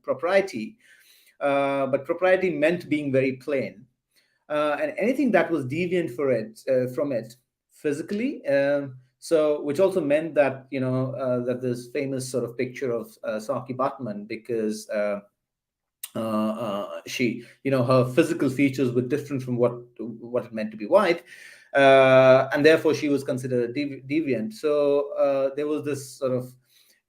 propriety, but propriety meant being very plain, and anything that was deviant from it physically. So, which also meant that that this famous sort of picture of Saki Batman, because she, her physical features were different from what it meant to be white, and therefore she was considered a deviant. So there was this sort of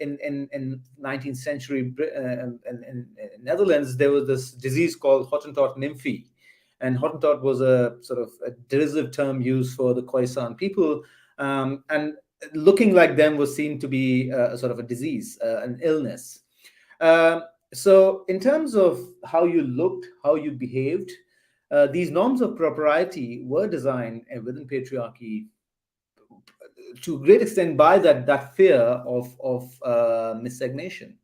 in 19th century in Netherlands, there was this disease called Hottentot nymphy, and Hottentot was a sort of a derisive term used for the Khoisan people, and looking like them was seen to be a sort of a disease, an illness. So in terms of how you looked, how you behaved, these norms of propriety were designed within patriarchy to a great extent by that fear of miscegnation.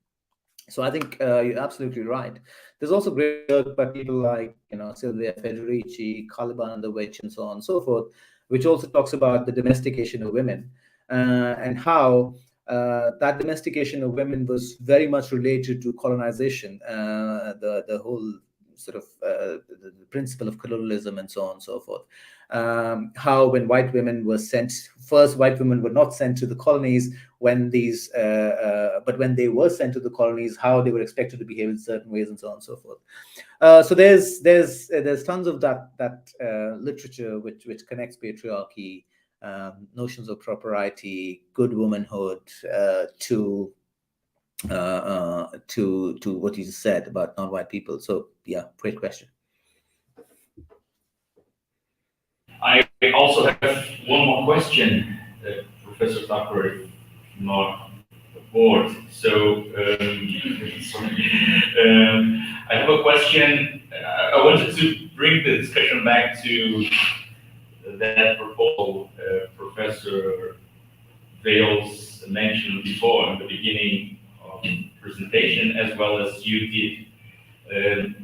So I think you're absolutely right. There's also great work by people like Silvia Federici, Caliban the Witch, and so on and so forth, which also talks about the domestication of women and how that domestication of women was very much related to colonization, the whole sort of the principle of colonialism and so on and so forth. How when white women were sent, first white women were not sent to the colonies when these, but when they were sent to the colonies, how they were expected to behave in certain ways and so on and so forth. So there's tons of that literature which connects patriarchy, notions of propriety, good womanhood, to what you just said about non-white people. So yeah, great question. I also have one more question, Professor Thakur, if not bored. So I have a question. I wanted to bring the discussion back to that proposal Professor Vales mentioned before in the beginning of the presentation, as well as you did.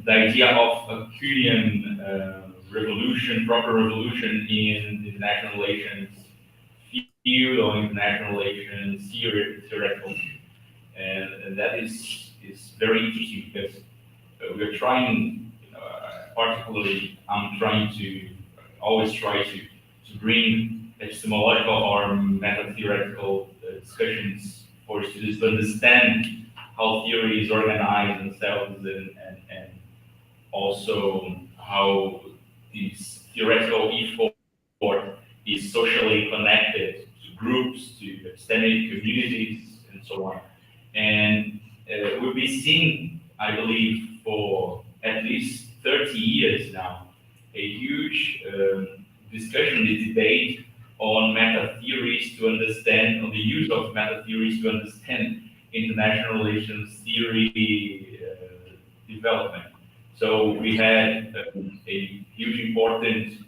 The idea of a Kuhnian revolution, proper revolution in international relations field or international relations theoretical, and that is very interesting because we're trying, particularly I'm trying to always try to bring epistemological or meta-theoretical discussions for students to understand how theory is organized themselves and also how this theoretical effort is socially connected to groups, to epistemic communities, and so on. And we've been seeing, I believe, for at least 30 years now, a huge discussion, debate on meta theories to understand, on the use of meta theories to understand international relations theory development. So we had a huge important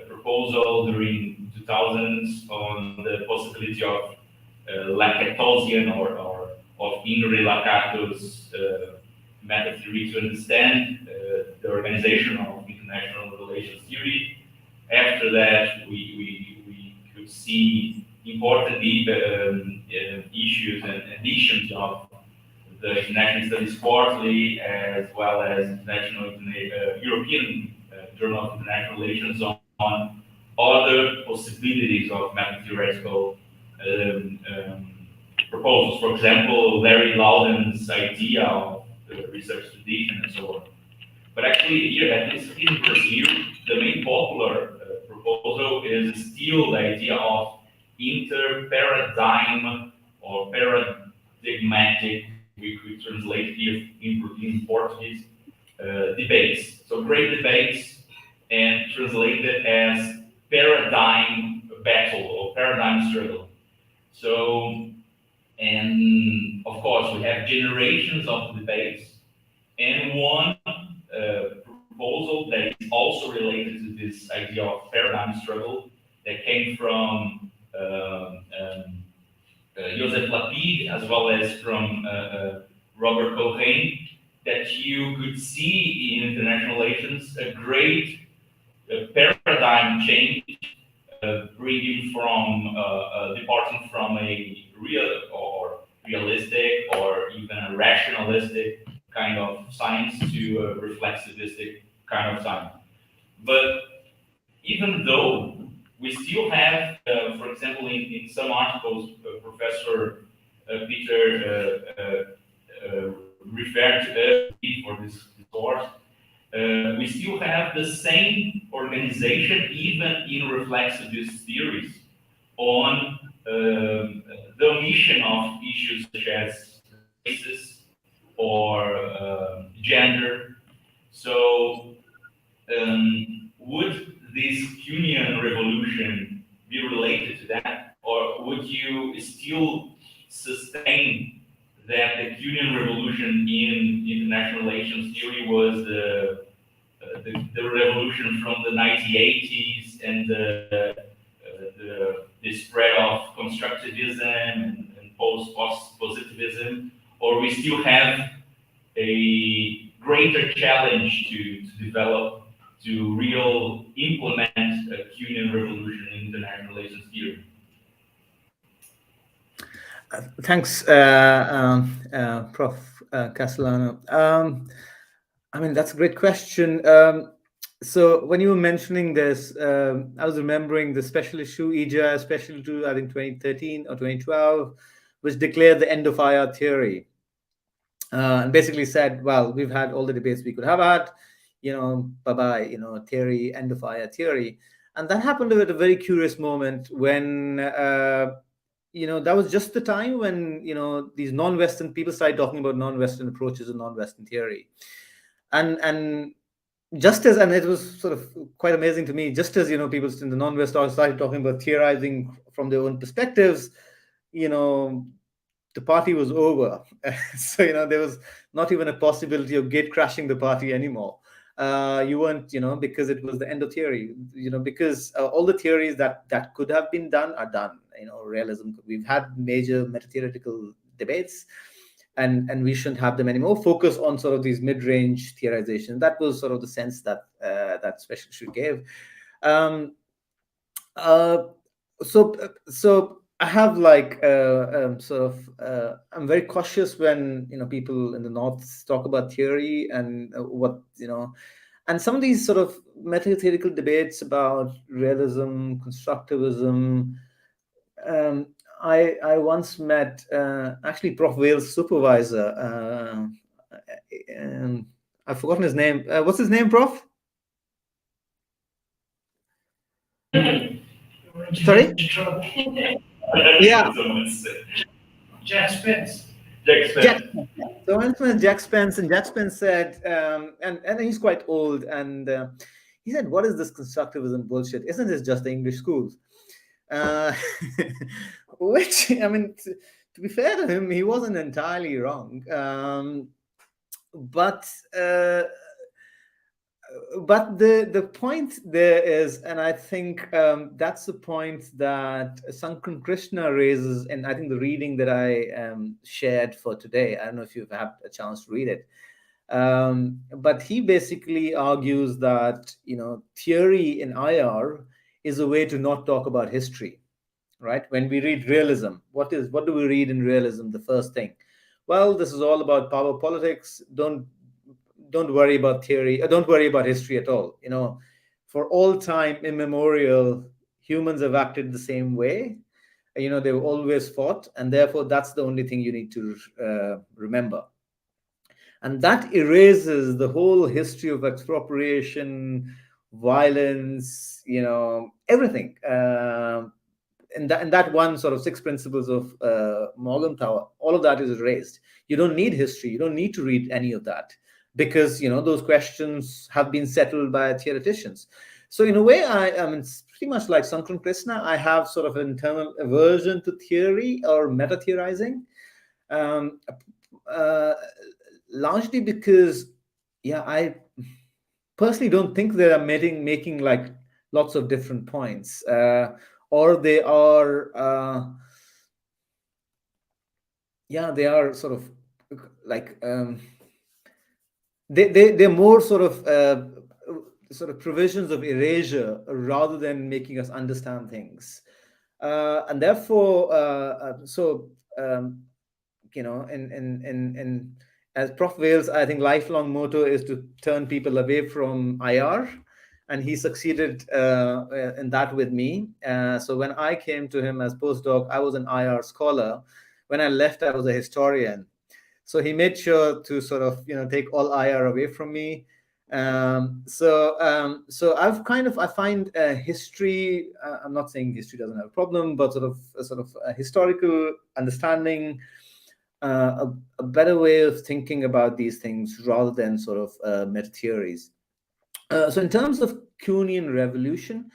proposal during 2000s on the possibility of Lacatosian or of Ingrid Lacato's meta theory to understand the organization of international relations theory. After that, we could see important issues and editions of the International Studies Quarterly, as well as European Journal of International Relations on other possibilities of meta-theoretical proposals. For example, Larry Loudon's idea of research tradition and so on. But actually here, at least in Brazil, the main popular proposal is still the idea of inter-paradigm or paradigmatic, we could translate here in Portuguese, debates. So great debates and translated as paradigm battle or paradigm struggle. So, and of course we have generations of debates, and one proposal that is also related to this idea of paradigm struggle that came from Joseph Lapide as well as from Robert Cohen, that you could see in international relations a great paradigm change, bringing from departing from a real or realistic or even a rationalistic kind of science to a reflexivistic kind of science. But even though we still have, for example, in some articles, Professor Peter referred to for this course, we still have the same organization, even in reflexivist theories, on the omission of issues such as races or gender. So, would this Cuneian revolution be related to that, or would you still sustain that the Cuneian revolution in international relations theory was the revolution from the 1980s and the spread of constructivism and post-positivism, or we still have a greater challenge to develop, to implement a Cuneian revolution in international relations theory? Thanks, Prof. Castellano. I mean, that's a great question. So when you were mentioning this, I was remembering the special issue, EJA special issue, I think 2013 or 2012, which declared the end of IR theory. And basically said, well, we've had all the debates we could have had, bye-bye, theory, end of IR theory. And that happened at a very curious moment when, that was just the time when, these non-Western people started talking about non-Western approaches and non-Western theory. And just as, and it was sort of quite amazing to me, just as, people in the non-West started talking about theorizing from their own perspectives, the party was over. So, there was not even a possibility of gate crashing the party anymore. You weren't, because it was the end of theory, because all the theories that could have been done are done. Realism, we've had major meta-theoretical debates, and we shouldn't have them anymore. Focus on sort of these mid-range theorization. That was sort of the sense that that special issue gave. So I have I'm very cautious when people in the North talk about theory and and some of these sort of meta-theoretical debates about realism, constructivism. I once met actually Prof. Vale's supervisor. I've forgotten his name. What's his name, Prof? Sorry? Yeah. Jack Spence. So I went to Jack Spence, and Jack Spence said, and he's quite old, and he said, "What is this constructivism bullshit? Isn't this just the English schools?" Which, I mean, to be fair to him, he wasn't entirely wrong. But the point there is, and I think that's the point that Sankaran Krishna raises, and I think the reading that I shared for today, I don't know if you've had a chance to read it, but he basically argues that theory in IR is a way to not talk about history, right? When we read realism, what do we read in realism? The first thing, well, this is all about power politics. Don't worry about theory. Don't worry about history at all. For all time immemorial, humans have acted the same way. They've always fought, and therefore that's the only thing you need to remember. And that erases the whole history of expropriation, violence, everything. And that one sort of 6 principles of Morgenthau, all of that is erased. You don't need history. You don't need to read any of that, because those questions have been settled by theoreticians. So in a way, I mean, it's pretty much like Sankaran Krishna. I have sort of an internal aversion to theory or meta-theorizing, largely because yeah, I personally don't think they are making like lots of different points, or they are, yeah, they are sort of like they're more sort of provisions of erasure rather than making us understand things, and therefore, in as Prof Vale's, I think, lifelong motto is to turn people away from IR, and he succeeded in that with me. So when I came to him as postdoc, I was an IR scholar. When I left, I was a historian. So he made sure to sort of take all IR away from me. So I find history. I'm not saying history doesn't have a problem, but sort of a historical understanding, a better way of thinking about these things rather than sort of meta theories. So in terms of Kuhnian revolution,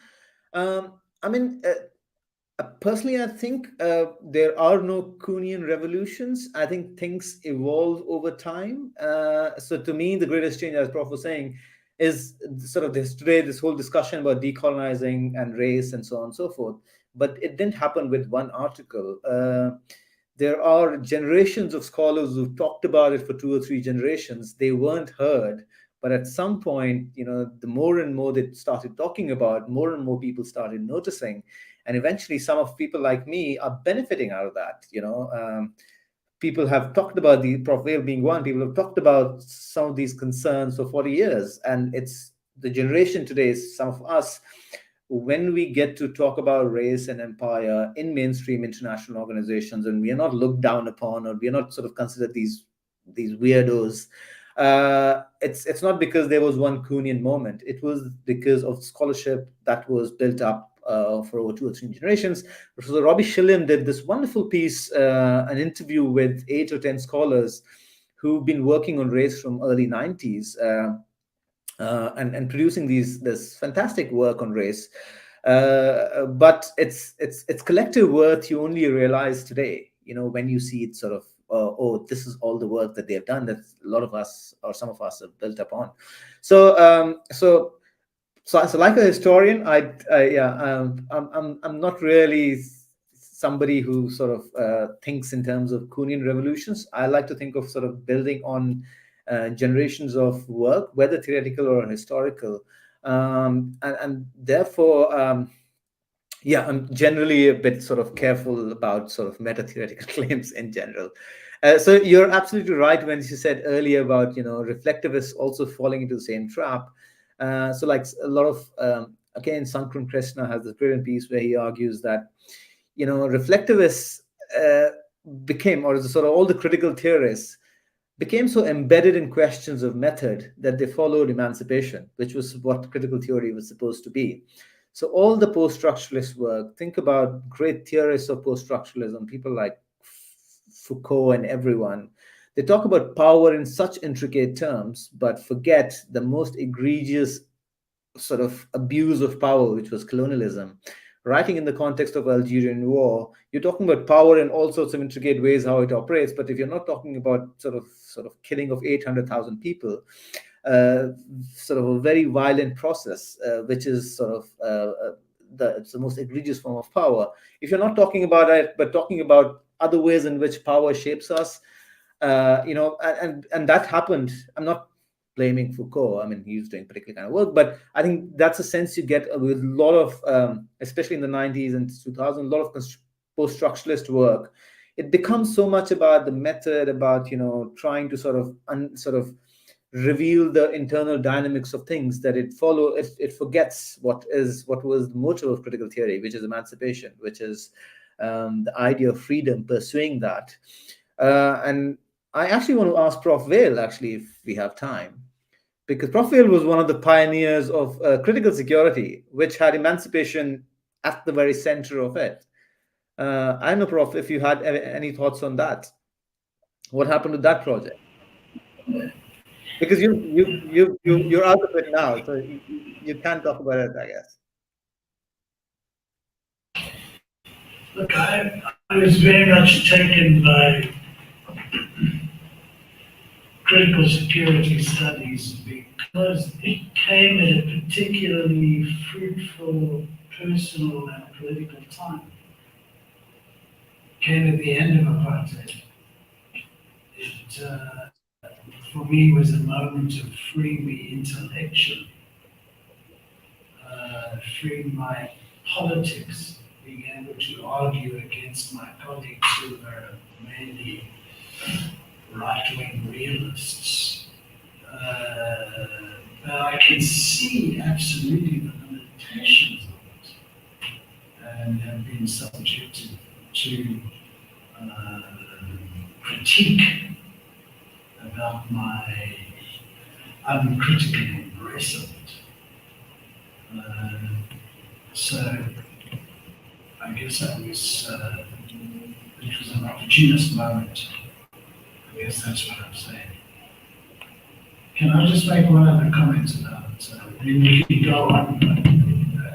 I mean, personally, I think there are no Kuhnian revolutions. I think things evolve over time. So to me, the greatest change, as Prof was saying, is sort of this whole discussion about decolonizing and race and so on and so forth. But it didn't happen with one article. There are generations of scholars who've talked about it for 2 or 3 generations. They weren't heard. But at some point, the more and more they started talking about, more and more people started noticing. And eventually, some of people like me are benefiting out of that. People have talked about the Prof Vale being one. People have talked about some of these concerns for 40 years. And it's the generation today, some of us, when we get to talk about race and empire in mainstream international organizations, and we are not looked down upon, or we are not sort of considered these weirdos, it's not because there was one Kuhnian moment. It was because of scholarship that was built up for over 2 or 3 generations. So Robbie Schillian did this wonderful piece, an interview with 8 or 10 scholars who've been working on race from early 90s. And producing this fantastic work on race, but it's collective worth you only realize today. When you see it sort of, oh, this is all the work that they have done that a lot of us or some of us have built upon. So like a historian, I'm not really somebody who sort of thinks in terms of Kuhnian revolutions. I like to think of sort of building on generations of work, whether theoretical or historical, and therefore, I'm generally a bit sort of careful about sort of meta theoretical claims in general. So you're absolutely right when you said earlier about reflectivists also falling into the same trap. So like a lot of again, Sankram Krishna has this brilliant piece where he argues that reflectivists became, or sort of all the critical theorists became so embedded in questions of method that they followed emancipation, which was what critical theory was supposed to be. So all the post-structuralist work, think about great theorists of post-structuralism, people like Foucault and everyone, they talk about power in such intricate terms, but forget the most egregious sort of abuse of power, which was colonialism. Writing in the context of Algerian war, you're talking about power in all sorts of intricate ways, how it operates. But if you're not talking about sort of killing of 800,000 people, sort of a very violent process, which is sort of it's the most egregious form of power. If you're not talking about it, but talking about other ways in which power shapes us, and that happened. I'm not blaming Foucault. I mean, he was doing particular kind of work, but I think that's a sense you get with a lot of, especially in the 90s and 2000s, a lot of post-structuralist work. It becomes so much about the method, about trying to sort of reveal the internal dynamics of things, that it forgets what was the motive of critical theory, which is emancipation, which is the idea of freedom, pursuing that. And I actually want to ask Prof Vale, actually, if we have time, because Prof Vale was one of the pioneers of critical security, which had emancipation at the very center of it. I don't know, Prof, if you had any thoughts on that. What happened to that project? Because you're out of it now, so you can't talk about it, I guess. Look, I was very much taken by critical security studies because it came at a particularly fruitful personal and political time. It came at the end of apartheid. It, for me, was a moment of freeing me intellectually, freeing my politics, being able to argue against my colleagues who were mainly right-wing realists. But I can see absolutely the limitations of it and have been subjected to critique about my uncritical embrace of it. So I guess it was an opportunist moment. I guess that's what I'm saying. Can I just make one other comment about, then we can go on, but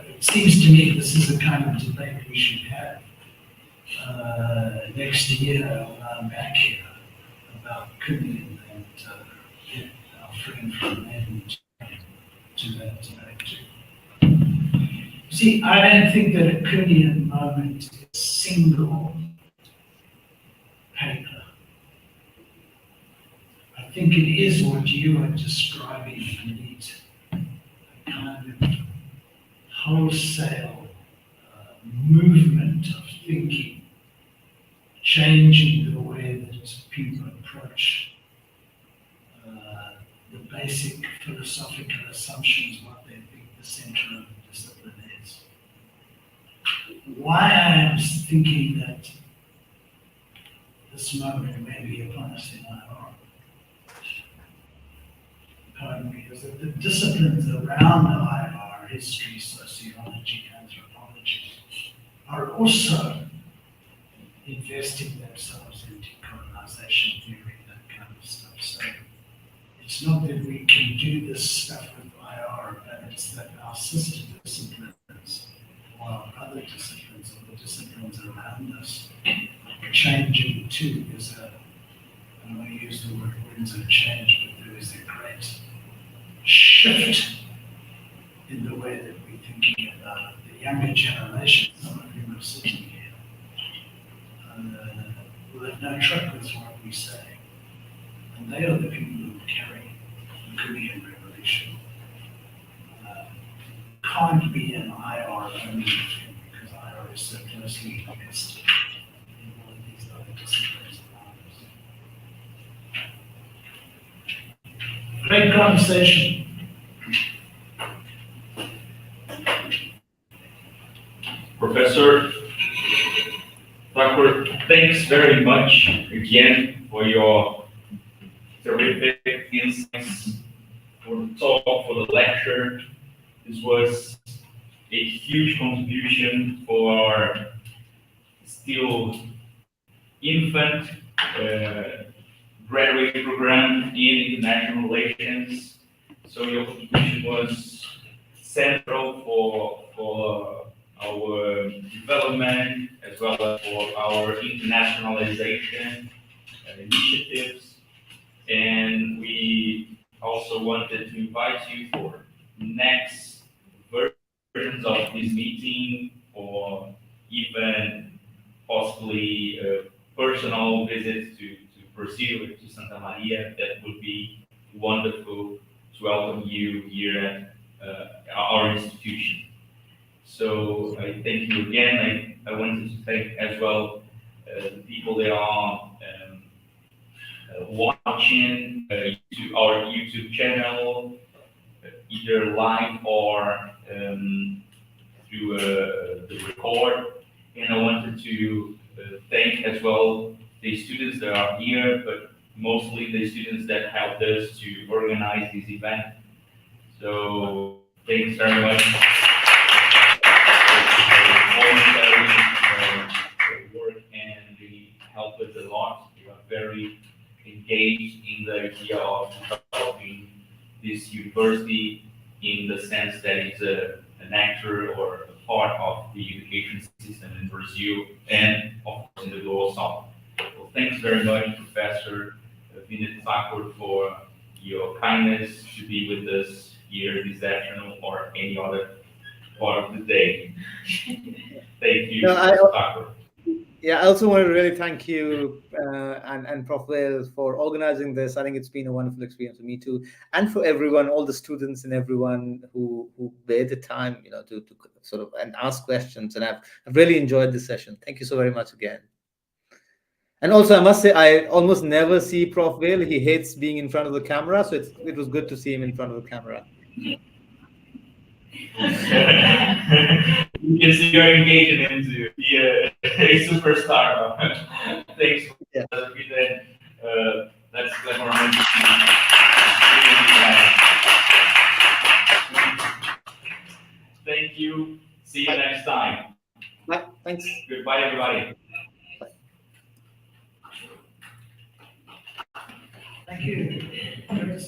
it seems to me this is the kind of debate we should have next year when I'm back here about Kunian and get our friend from Leiden to that debate too. See, I don't think that a Kunian moment is a single paper. I think it is what you are describing, Vineet, a kind of wholesale movement of thinking, changing the way that people approach the basic philosophical assumptions, what they think the center of the discipline is. Why I am thinking that this moment may be upon us in IR, pardon me, is that the disciplines around IR, history, sociology, anthropology, are also investing themselves in decolonization theory, that kind of stuff. So it's not that we can do this stuff with IR, but it's that our sister disciplines, or our other disciplines, or the disciplines around us, are changing too. There's a, I don't want to use the word winds of change, but there is a great shift in the way that we're thinking about it. The younger generation, some of whom are sitting here, will have no truck with what we say. And they are the people who carry the Korean Revolution. Can't be an IR only thing because IR is so closely invested in all of these other disciplines around us. Great conversation. Professor Thakur, thanks very much again for your terrific insights, for the talk, for the lecture. This was a huge contribution for our still infant graduate program in international relations. So your contribution was central for our development as well as for our internationalization initiatives. And we also wanted to invite you for next versions of this meeting, or even possibly a personal visit to Brazil, to Santa Maria. That would be wonderful to welcome you here at our institution. So I thank you again. I wanted to thank as well the people that are watching our YouTube channel, either live or through the record. And I wanted to thank as well the students that are here, but mostly the students that helped us to organize this event. So thanks very much. Work, and they help us a lot. We are very engaged in the idea of developing this university in the sense that it's an actor or a part of the education system in Brazil and of course in the global south. Well, thanks very much, Professor Vineet Thakur, for your kindness to be with us here this afternoon or any other part of the day. Thank you, No, Mr. Thakur. Yeah, I also want to really thank you and Prof. Vale for organizing this. I think it's been a wonderful experience for me too, and for everyone, all the students and everyone who made the time, to sort of and ask questions. And I've really enjoyed this session. Thank you so very much again. And also, I must say, I almost never see Prof. Vale. He hates being in front of the camera, so it was good to see him in front of the camera. You can see you're engaging him to be a superstar. Thanks for Yeah. that. That's like our Thank you. See you next time. Bye. Thanks. Goodbye, everybody. Thank you.